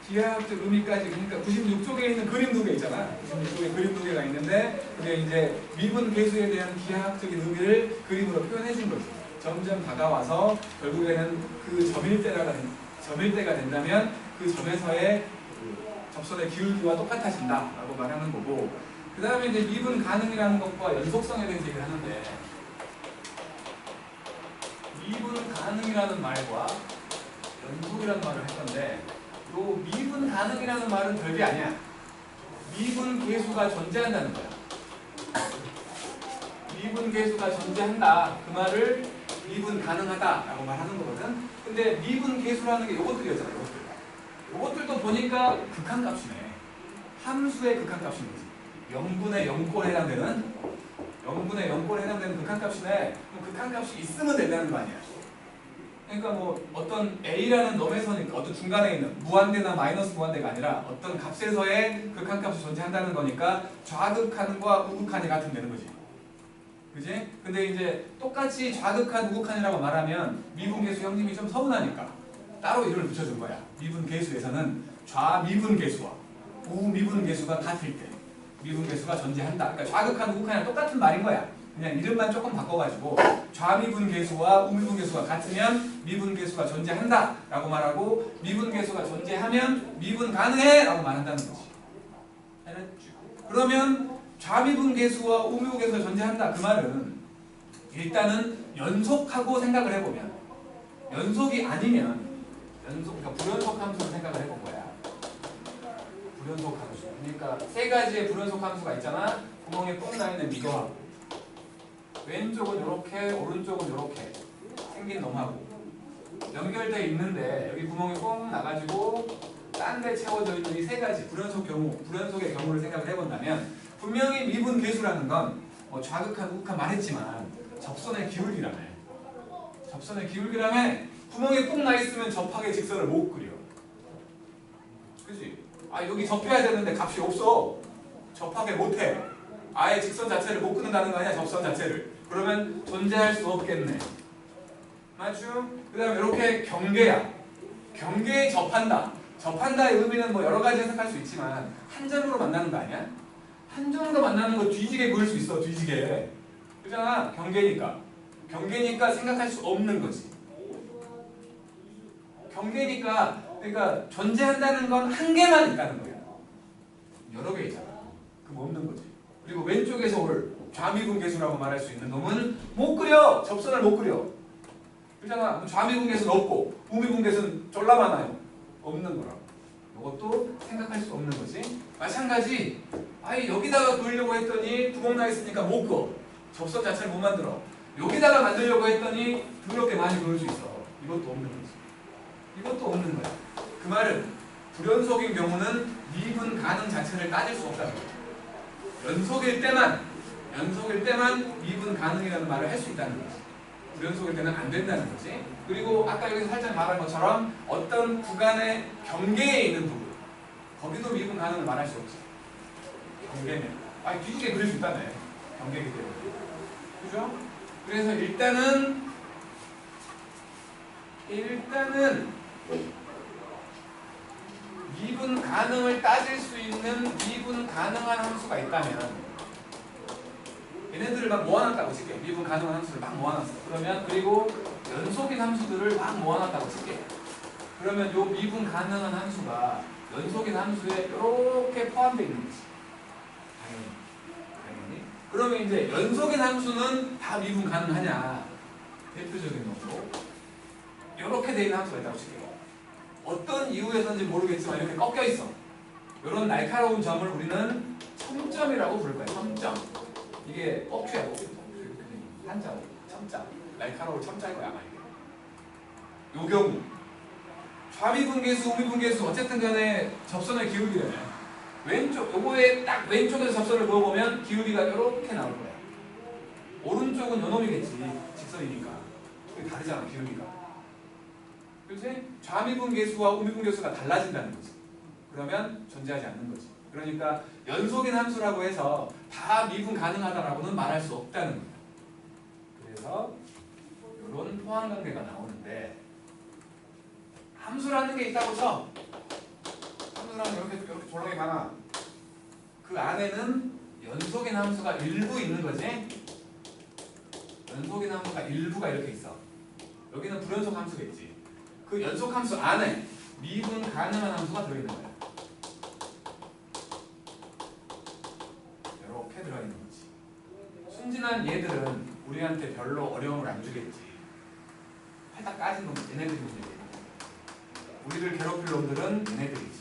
기하학적 의미까지. 그러니까 96쪽에 있는 그림 두 개 있잖아. 96쪽에 그림 두 개가 있는데 그게 이제 미분 계수에 대한 기하학적인 의미를 그림으로 표현해 준 거지. 점점 다가와서 결국에는 그 점일대가 된다면 그 점에서의 접선의 기울기와 똑같아진다라고 말하는 거고, 그 다음에 이제 미분 가능이라는 것과 연속성에 대해서 얘기를 하는데, 미분 가능이라는 말과 연속이라는 말을 할 건데, 요 미분 가능이라는 말은 별게 아니야. 미분 계수가 존재한다는 거야. 미분 계수가 존재한다. 그 말을 미분 가능하다라고 말하는 거거든. 근데 미분 계수라는 게 요것들이었잖아. 요것들도 보니까 극한값이네. 함수의 극한값인 거지. 0분의 0꼴에 해당되는 극한값이네. 그럼 극한값이 있으면 된다는 거 아니야. 그러니까 뭐 어떤 A라는 놈에서니까 어떤 중간에 있는 무한대나 마이너스 무한대가 아니라 어떤 값에서의 극한값이 존재한다는 거니까 좌극한과 우극한이 같으면 되는 거지. 그지? 근데 이제 똑같이 좌극한, 우극한이라고 말하면 미분계수 형님이 좀 서운하니까 따로 이름을 붙여준 거야. 미분계수에서는 좌미분계수와 우미분계수가 같을 때 미분계수가 존재한다. 그러니까 좌극한, 우극한이랑 똑같은 말인 거야. 그냥 이름만 조금 바꿔가지고 좌미분계수와 우미분계수가 같으면 미분계수가 존재한다 라고 말하고, 미분계수가 존재하면 미분 가능해 라고 말한다는 거지. 알았죠? 그러면 좌미분계수와 우미분계수가 존재한다. 그 말은 일단은 연속하고 생각을 해보면, 연속이 아니면 그러니까 불연속 함수를 생각을 해본 거야. 불연속 함수. 그러니까 세 가지의 불연속 함수가 있잖아. 구멍에 뻥 나 있는 이거하고, 왼쪽은 이렇게, 오른쪽은 이렇게 생긴 놈하고 연결되어 있는데 여기 구멍이 뻥 나가지고 딴 데 채워져 있는 이 세 가지 불연속의 경우를 생각을 해본다면, 분명히 미분 계수라는 건 뭐 좌극한, 우극한 말했지만 접선의 기울기라며. 접선의 기울기라며. 구멍이 뻥 나 있으면 접하게 직선을 못 그려. 그치? 여기 접해야 되는데 값이 없어. 접하게 못해. 아예 직선 자체를 못 끊는다는 거 아니야, 접선 자체를. 그러면 존재할 수 없겠네. 맞죠? 그 다음에 이렇게 경계야. 경계에 접한다. 접한다의 의미는 뭐 여러 가지 해석할 수 있지만 한 점으로 만나는 거 아니야? 한 점으로 만나는 거 뒤지게 그릴 수 있어, 뒤지게. 그잖아, 경계니까. 경계니까 생각할 수 없는 거지. 경계니까, 그러니까 존재한다는 건 한 개만 있다는 거야. 여러 개 있잖아. 그럼 없는 거지. 그리고 왼쪽에서 올 좌미분계수라고 말할 수 있는 놈은 못 그려. 접선을 못 그려. 그렇잖아. 좌미분계수는 없고 우미분계수는 졸라 많아요. 없는 거라고. 이것도 생각할 수 없는 거지. 마찬가지. 여기다가 그리려고 했더니 구멍 나 있으니까 못 그어. 접선 자체를 못 만들어. 여기다가 만들려고 했더니 더럽게 많이 그릴 수 있어. 이것도 없는 거지. 이것도 없는 거야. 그 말은 불연속인 경우는 미분 가능 자체를 따질 수 없다는 거야. 연속일 때만 미분 가능이라는 말을 할 수 있다는 거지. 불연속일 때는 안 된다는 거지. 그리고 아까 여기서 살짝 말한 것처럼 어떤 구간의 경계에 있는 부분, 거기도 미분 가능을 말할 수 없지. 경계면 뒤지게 그릴 수 있다네. 경계이기 때문에. 그죠? 그래서 일단은 미분 가능을 따질 수 있는 미분 가능한 함수가 있다면 얘네들을 막 모아놨다고 칠게. 미분 가능한 함수를 막 모아놨어. 그러면 그리고 연속인 함수들을 막 모아놨다고 칠게. 그러면 요 미분 가능한 함수가 연속인 함수에 이렇게 포함되어 있는 거지. 당연히. 그러면 이제 연속인 함수는 다 미분 가능하냐? 대표적인 놈으로 이렇게 돼 있는 함수가 있다고 칠게요. 어떤 이유에서인지 모르겠지만 이렇게 꺾여 있어. 이런 날카로운 점을 우리는 첨점이라고 부를 거야. 첨점. 이게 뻑큐야. 한자로 첨자. 날카로운 첨자일 거야 아마 이게. 요 경우 좌미분계수, 우미분계수 어쨌든 간에 접선의 기울기를 왼쪽 요거에 딱 왼쪽에서 접선을 그어보면 기울기가 이렇게 나올 거야. 오른쪽은 요놈이겠지. 직선이니까. 그게 다르잖아 기울기가. 그렇지? 좌미분계수와 우미분계수가 달라진다는 거지. 그러면 존재하지 않는 거지. 그러니까 연속인 함수라고 해서 다 미분 가능하다라고는 말할 수 없다는 거야. 그래서 이런 포함관계가 나오는데 함수라는 게 있다고 쳐. 함수라는 이렇게 졸라게 많아. 그 안에는 연속인 함수가 일부 있는 거지. 연속인 함수가 일부가 이렇게 있어. 여기는 불연속 함수겠지. 그 연속 함수 안에 미분 가능한 함수가 들어있는 거야. 이렇게 들어있는 거지. 순진한 얘들은 우리한테 별로 어려움을 안 주겠지. 팔딱 까진 놈, 얘네들이 문제지. 우리를 괴롭힐 놈들은 얘네들이지.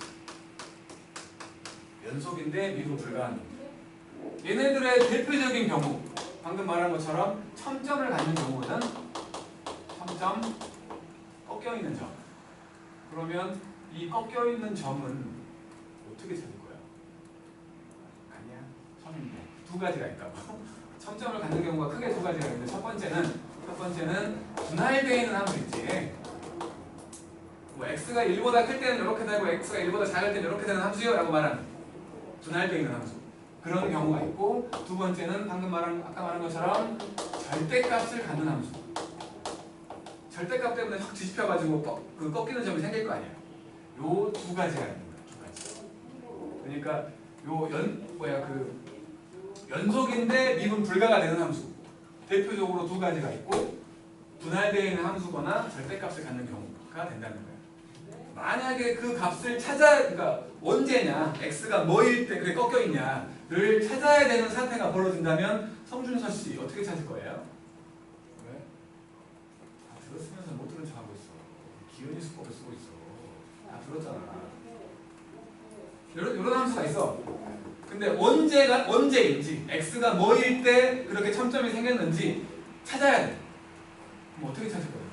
연속인데 미분 불가한 놈. 얘네들의 대표적인 경우, 방금 말한 것처럼 첨점을 갖는 경우는 첨점, 꺾여 있는 점. 그러면 이 꺾여 있는 점은 어떻게 찾을 거야? 아니야, 처음인데 두 가지가 있다고. 첨점을 갖는 경우가 크게 두 가지가 있는데 첫 번째는 분할되어 있는 함수 있지. 뭐 x가 1보다 클 때는 이렇게 되고 x가 1보다 작을 때는 이렇게 되는 함수요 라고 말하는 분할되어 있는 함수. 그런 경우가 있고 두 번째는 방금 아까 말한 것처럼 절대값을 갖는 함수. 절대값 때문에 확 뒤집혀가지고 그 꺾이는 점이 생길 거 아니야. 요 두 가지가 있는 거야. 두 가지. 그러니까 요 연속인데 미분 불가가 되는 함수. 대표적으로 두 가지가 있고 분할되어 있는 함수거나 절대값을 갖는 경우가 된다는 거야. 만약에 그 값을 그러니까 언제냐, x가 뭐일 때 그게 꺾여 있냐를 찾아야 되는 사태가 벌어진다면 성준서 씨 어떻게 찾을 거예요? 왜? 다 들었으면서 못 들은 척하고 있어. 기은이 수법을 쓰고 있어. 다 들었잖아. 이런 함수가 있어. 근데 언제인지 x가 뭐일 때 그렇게 첨점이 생겼는지 찾아야 돼. 그럼 어떻게 찾을 거예요?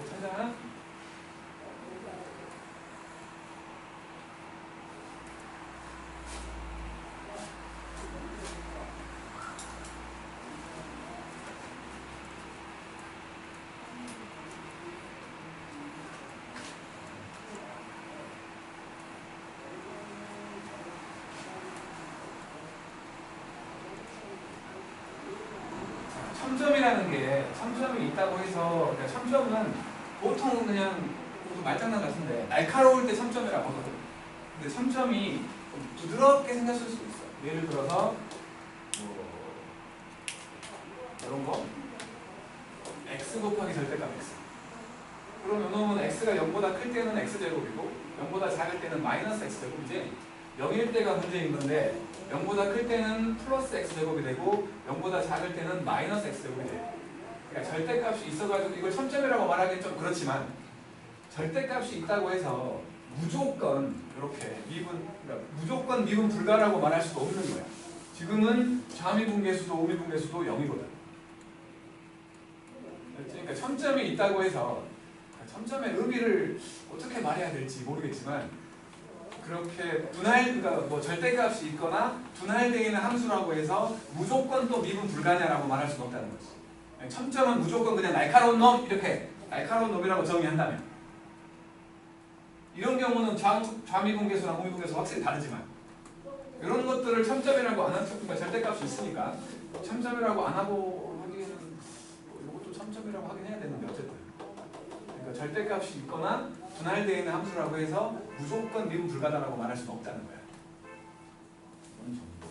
찾아. 첨점이라는 게 첨점이 있다고 해서 그러니까 첨점은 보통 그냥 말장난 같은데 날카로울 때 첨점이라고 하거든. 근데 첨점이 좀 부드럽게 생겼을 수도 있어. 예를 들어서 뭐 이런 거 x 곱하기 절대값 x. 그럼 요놈은 x가 0보다 클 때는 x제곱이고 0보다 작을 때는 마이너스 x제곱이지. 0일 때가 문제인 건데 0보다 클 때는 플러스 x제곱이 되고 0보다 작을 때는 마이너스 x제곱이 돼. 그러니까 절대값이 있어가지고 이걸 첨점이라고 말하기는 좀 그렇지만 절대값이 있다고 해서 무조건 이렇게 그러니까 무조건 미분 불가라고 말할 수도 없는 거야. 지금은 좌미분계수도 우미분계수도 0이거든. 그러니까 첨점이 있다고 해서 첨점의 의미를 어떻게 말해야 될지 모르겠지만 그렇게 그러니까 뭐 절대값이 있거나 분할되어 있는 함수라고 해서 무조건 또 미분 불가냐라고 말할 수는 없다는 거지. 첨점은 무조건 그냥 날카로운 놈 이렇게 날카로운 놈이라고 정의한다면 이런 경우는 좌미분계수랑 우미분계수 확실히 다르지만 이런 것들을 첨점이라고 안 하는 그러니까 절대값이 있으니까 첨점이라고 안 하고 하기에는 이것도 첨점이라고 하긴 해야 되는데 어쨌든 그러니까 절대값이 있거나 분할되어 있는 함수라고 해서 무조건 미분 불가다라고 말할 수는 없다는 거야. 이런 정도.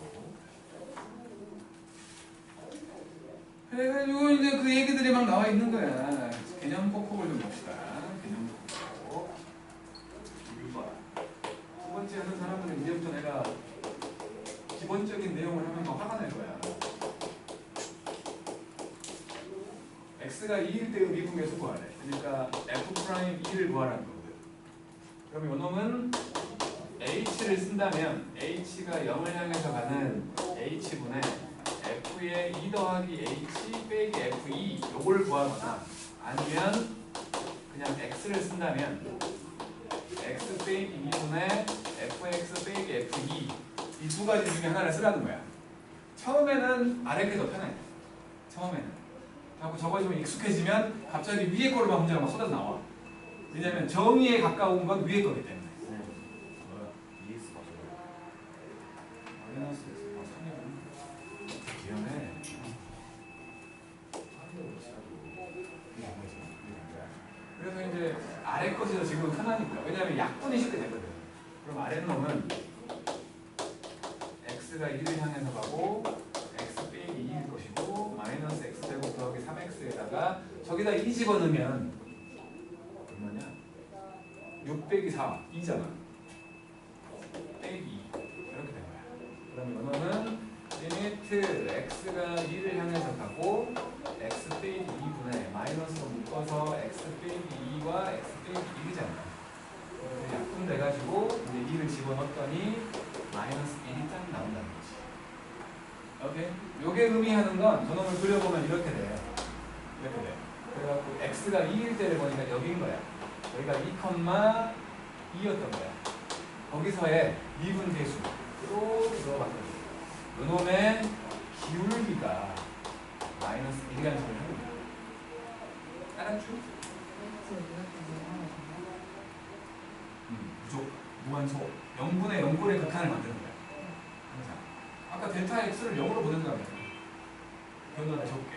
그래가지고 이제 그 얘기들이 막 나와 있는 거야. 개념 폭폭을 좀 봅시다. 개념 폭폭. 이거 두 번째 하는 사람은 이제부터 내가 기본적인 내용을 하면 막 화가 날 거야. x가 2일 때의 미분 계수 구하래. 그러니까 f'2를 구하라는 거거든. 그럼 요놈은 h를 쓴다면 h가 0을 향해서 가는 h분의 f의 2 더하기 h 빼기 f2 요걸 구하거나 아니면 그냥 x를 쓴다면 x 빼기 2분의 fx 빼기 f2 이 두 가지 중에 하나를 쓰라는 거야. 처음에는 아래 게 더 편해. 처음에는. 자꾸 적어지면 익숙해지면 갑자기 위에 거로만 문제가 막 쏟아져 나와. 왜냐면 정의에 가까운 건 위에 거기 때문에. EX 맞아요. 마이너스 x 3이면 미안해. 그래서 이제 아래 것이 지금 편하니까. 왜냐면 약분이 쉽게 되거든. 그럼 아래 놈은 x가 1을 향해서 가고 x 빼기 2일 것이고 마이너스 x제곱 더하기 3x에다가 저기다 2 집어넣으면 얼마냐? 6 빼기 4, 2잖아. 빼기 2 이렇게 된 거야. 그럼 이거는 리미트 x가 1을 향해서 가고 x 빼기 2분의 마이너스로 묶어서 x 빼기 2와 x 빼기 1이잖아. 그래서 약분돼가지고 이제 2를 집어넣었더니 마이너스 1이 딱 나온다는 거지. 오케이? 요게 의미하는 건 저놈을 그려보면 이렇게 돼요. 이렇게 돼. 그래갖고 x가 2일 때를 보니까 여기인 거야. 여기가 2,2였던 거야. 거기서의 미분 계수로 들어봤거든. 요놈의 기울기가 마이너스 1이라는 소리를 하는 거야. 알았죠? 무한소 0분의 0꼴의 극한을 만드는 거야. 항상. 아까 델타 x를 0으로 보낸다며. 변화를 적게.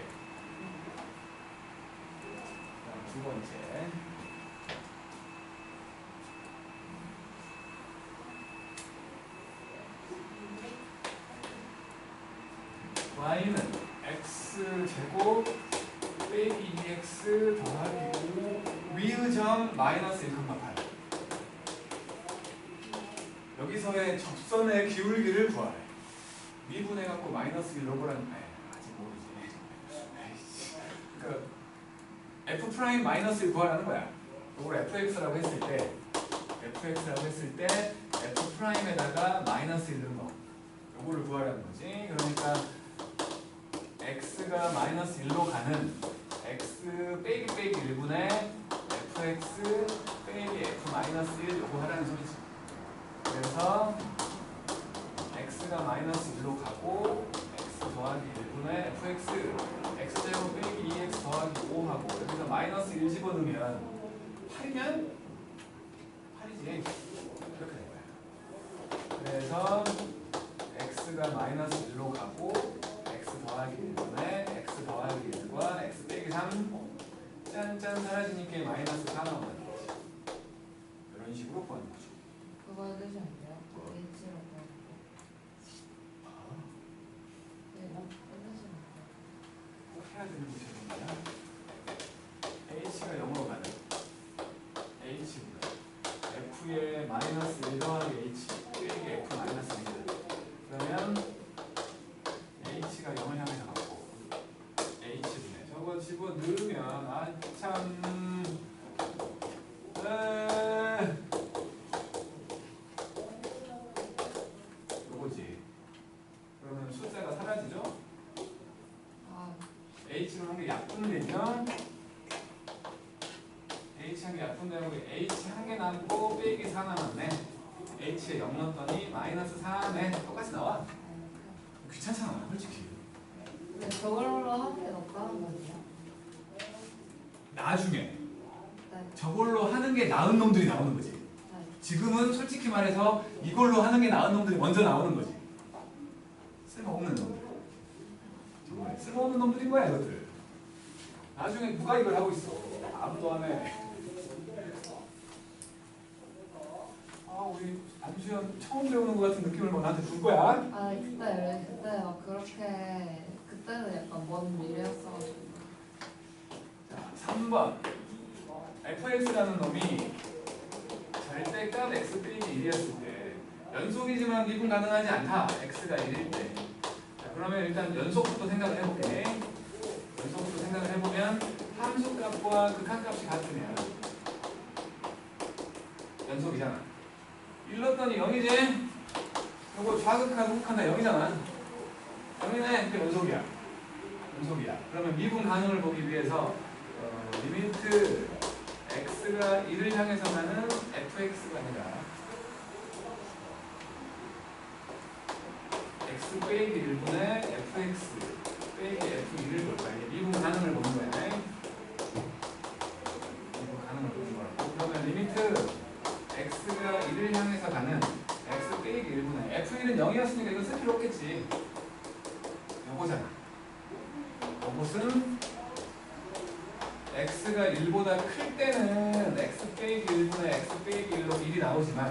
두 번째. y는 x제곱 빼기 2x 더하기 5 위의 점 마이너스 1,8 여기서의 접선의 기울기를 구하래. 미분해갖고 마이너스 1로 보라는 아직 모르지. 그러니까 f 프라임 마이너스 1 구하라는 거야. 이걸 fx라고 했을 때 f 프라임에다가 마이너스 1 넣은 거 요거를 구하라는 거지. 그러니까 x가 마이너스 1로 가는 x 빼기 1분의 fx 빼기 f 마이너스 1 요거 하라는 소리지. 그래서 x가 마이너스 1로 가고 x 더하기 1분의 fx x제곱 빼기 2x 더하기 5하고 여기서 마이너스 1 집어넣으면 8이면 8이지 이렇게 된 거야. 그래서 x가 마이너스 1로 가고 x 더하기 1분의 x 더하기 1과 x 빼기 3 짠짠 사라지니까 마이너스 4 나온다는 거지. 이런 식으로 구하는 거죠. 그거 해주시면 안 돼요? H로 네, 해주시면 꼭 해야 되는 게 저건가요? h가 0으로 가는 h분의 f의 마이너스 1 더하기 h 빼기 f 마이너스 1 그러면 h가 0을 향해서 가고 h분의 저거 집어넣으면 참 요거지. 그러면 숫자가 사라지죠? h로 한 개 약분되면 h 한 개 약분되고 h 한 개 남고 빼기 4 남았네. h에 0 넣었더니 마이너스 3에 똑같이 나와. 귀찮잖아 솔직히. 근데 저걸로 하는 게 더 빠른 거예요? 나중에 네. 저걸로 하는 게 나은 놈들이 나오는 거지. 네. 지금은 솔직히 말해서 이걸로 하는 게 나은 놈들이 먼저 나오는 거지. 쓸모없는 놈들. 정말 쓸모없는 놈들인 거야 이것들. 나중에 누가 이걸 하고 있어. 아무도 안 해. 우리 안수현 처음 배우는 것 같은 느낌을 뭐 나한테 줄 거야? 아 그때 막 그렇게 그때는 약간 먼 미래였어가지고. 자, 3번 fx라는 놈이 절대값 x 빼기 1이었을 때 연속이지만 미분 가능하지 않다. x가 1일 때. 자, 그러면 일단 연속부터 생각을 해볼게. 연속부터 생각을 해보면 함수값과 극한값이 같으면 연속이잖아. 1 넣었더니 0이지? 요거 좌극하고 극한 다 0이잖아. 0이네. 그러니까 연속이야. 연속이야. 그러면 미분 가능을 보기 위해서 리미트 x가 1을 향해서 가는 fx가 아니라 x 빼기 1분의 fx 빼기 f1을 볼 거야. 이게 미분 가능을 보는 거야. 미분 가능을 보는 거라고. 그러면 리미트 x가 1을 향해서 가는 x 빼기 1분의 f1은 0이었으니까 이거 쓸 필요 없겠지. 요거잖아. 요것은 x가 1보다 클 때는 x 빼기 1분의 x 빼기 1로 1이 나오지만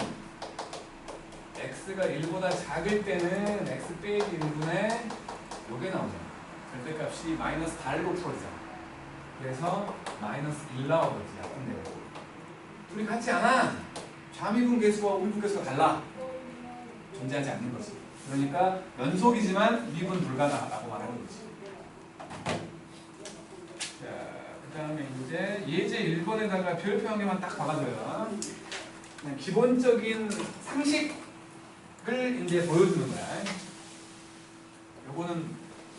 x가 1보다 작을 때는 x 빼기 1분의 요게 나오잖아. 절대값이 마이너스 달로 풀어지잖아. 그래서 마이너스 1 나오거지. 약분 되고. 둘이 같지 않아. 좌미분 계수와 우미분 계수가 달라. 존재하지 않는 거지. 그러니까 연속이지만 미분 불가다라고 말하는 거지. 자, 그 다음에 이제 예제 1번에다가 별표 한 개만 딱 박아줘요. 그냥 기본적인 상식을 이제 보여주는 거야. 요거는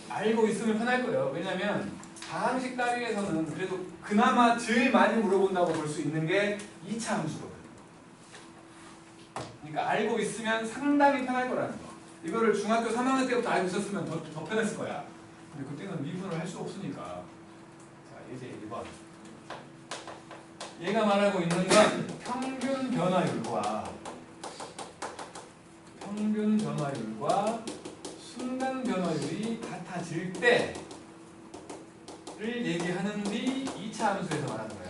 알고 있으면 편할 거예요. 왜냐면 다항식 따위에서는 그래도 그나마 제일 많이 물어본다고 볼 수 있는 게 2차 함수거든. 그러니까 알고 있으면 상당히 편할 거라는 거. 이거를 중학교 3학년 때부터 알고 있었으면 더 편했을 거야. 근데 그때는 미분을 할 수 없으니까. 자, 이제 1번. 얘가 말하고 있는 건 평균 변화율과 순간 변화율이 같아질 때를 얘기하는 뒤 2차 함수에서 말하는 거야.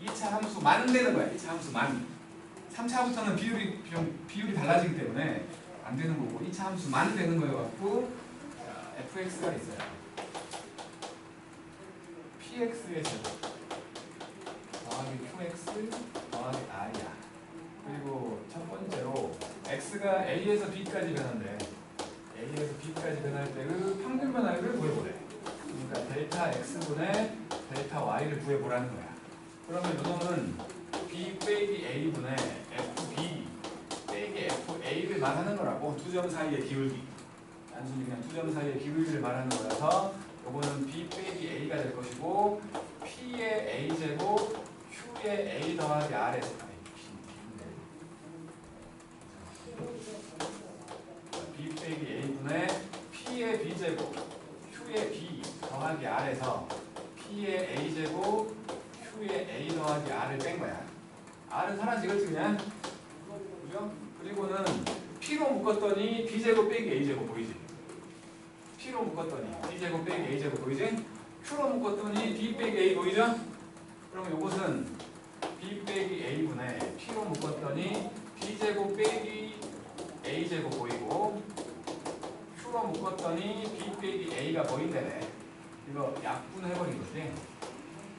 2차 함수만 되는 거야. 2차 함수만. 3차부터는 비율이 달라지기 때문에 안 되는 거고 2차 함수만 되는 거여갖고 fx가 있어요. px의 제곱 더하기 qx 더하기 r이야. 그리고 첫 번째로 x가 a에서 b까지 변한대. a에서 b까지 변할 때 그 평균 변화율을 구해보래. 그러니까 델타 x분의 델타 y를 구해보라는 거야. 그러면 이놈은 b 빼기 a분의 fb 빼기 fa를 말하는 거라고. 두 점 사이의 기울기. 단순히 그냥 두 점 사이의 기울기를 말하는 거라서 요거는 b 빼기 a가 될 것이고 p의 a제곱 q의 a 더하기 r의 b 빼기 a분의 p의 b제곱 q의 b 더하기 r에서 p의 a제곱 q의 a 더하기 r을 뺀 거야. r은 사라지겠지 그냥. 그죠? 그리고는 p로 묶었더니 b제곱 빼기 a제곱 보이지? p로 묶었더니 b제곱 빼기 a제곱 보이지? q로 묶었더니 b 빼기 a 보이죠? 그러면 이것은 b 빼기 a분의 p로 묶었더니 b제곱 빼기 a제곱 보이고 q로 묶었더니 b 빼기 a가 보인다네. 이거 약분해버린 거지.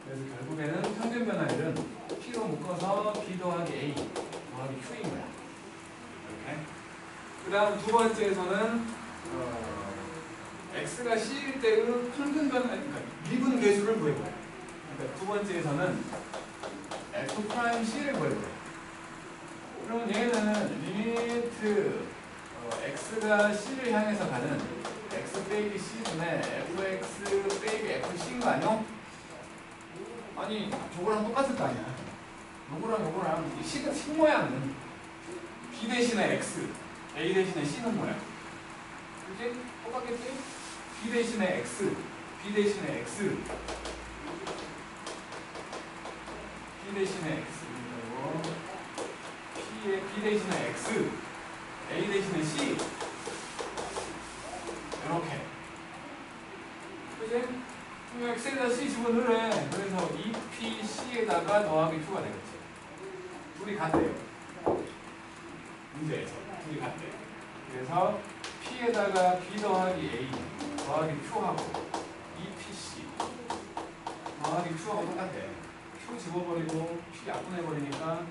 그래서 결국에는 평균 변화율은 p로 묶어서 b 더하기 a 더하기 q인 거야. 이렇게. 그 다음 두 번째에서는 x가 c일 때의 평균 변화, 그러니까 미분 계수를 구해보래. 그러니까 두 번째에서는 f'c를 구해보래. 그러면 얘는 리미트 x가 c를 향해서 가는 x 빼기 c분의 fx 빼기 fc인 거 아니요? 아니 저거랑 똑같을 거 아니야. 요거랑 식 모양은 b 대신에 x, a 대신에 c는 뭐야? 그치? 똑같겠지? b 대신에 x, b 대신에 x, b 대신에 x 그리고 b 대신에 x, a 대신에 c 이렇게. 그치? x에다 c 집어넣으래. 그래서 2pc에다가 더하기 q가 되겠지. 둘이 같대요. 문제에서 둘이 같대. 그래서 P에다가 B 더하기 A 더하기 Q하고 EPC 더하기 Q하고 똑같대. Q 집어버리고 P 약분해버리니까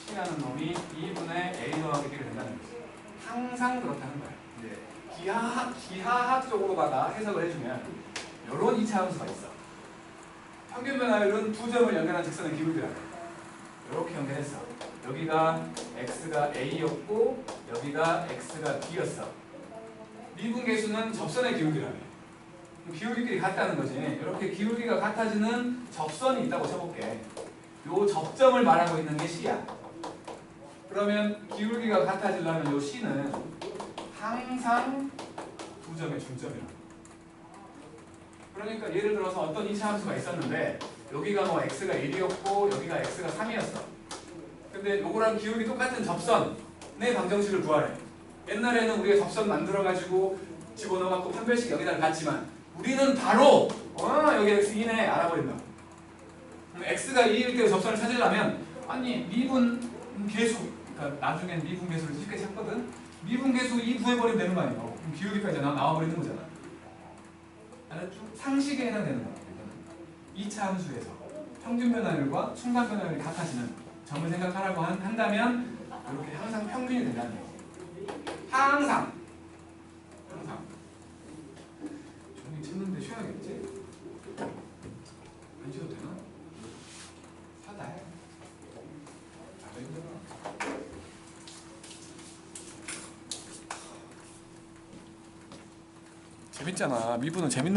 C라는 놈이 2분의 A 더하기 B가 된다는 거지. 항상 그렇다는 거야. 이제 기하학적으로다가 해석을 해주면 이런 2차 함수가 있어. 평균 변화율은 두 점을 연결한 직선의 기울기라고 해. 이렇게 연결했어. 여기가 x가 a였고 여기가 x가 b였어. 미분계수는 접선의 기울기라며. 기울기끼리 같다는 거지. 이렇게 기울기가 같아지는 접선이 있다고 쳐볼게. 요 접점을 말하고 있는 게 C야. 그러면 기울기가 같아지려면 요 C는 항상 두 점의 중점이야. 그러니까 예를 들어서 어떤 2차 함수가 있었는데 여기가 뭐 x가 1이었고 여기가 x가 3이었어. 근데 요거랑 기울기 똑같은 접선의 방정식을 구하래. 옛날에는 우리가 접선 만들어가지고 집어넣어갖고 판별식 여기다 갔지만 우리는 바로 여기 x2네 알아버린다. 그럼 x가 2일 때 접선을 찾으려면 아니 미분 계수, 그러니까 나중엔 미분 계수를 쉽게 찾거든. 미분 계수 2 구해버리면 되는 거 아니에요. 그럼 기울기까지 나와버리는 거잖아. 알았죠? 상식에 해당되는 거야. 2차 함수에서 평균 변화율과 충당 변화율이 같아지는 점을 생각하라고 한다면 이렇게 항상 평균이 된다는 거예요. 항상 종이 쳤는데 쉬어야겠지? 안 쉬어도 되나? 쉬었다 해. 나도 힘들어. 재밌잖아. 미분은 재밌는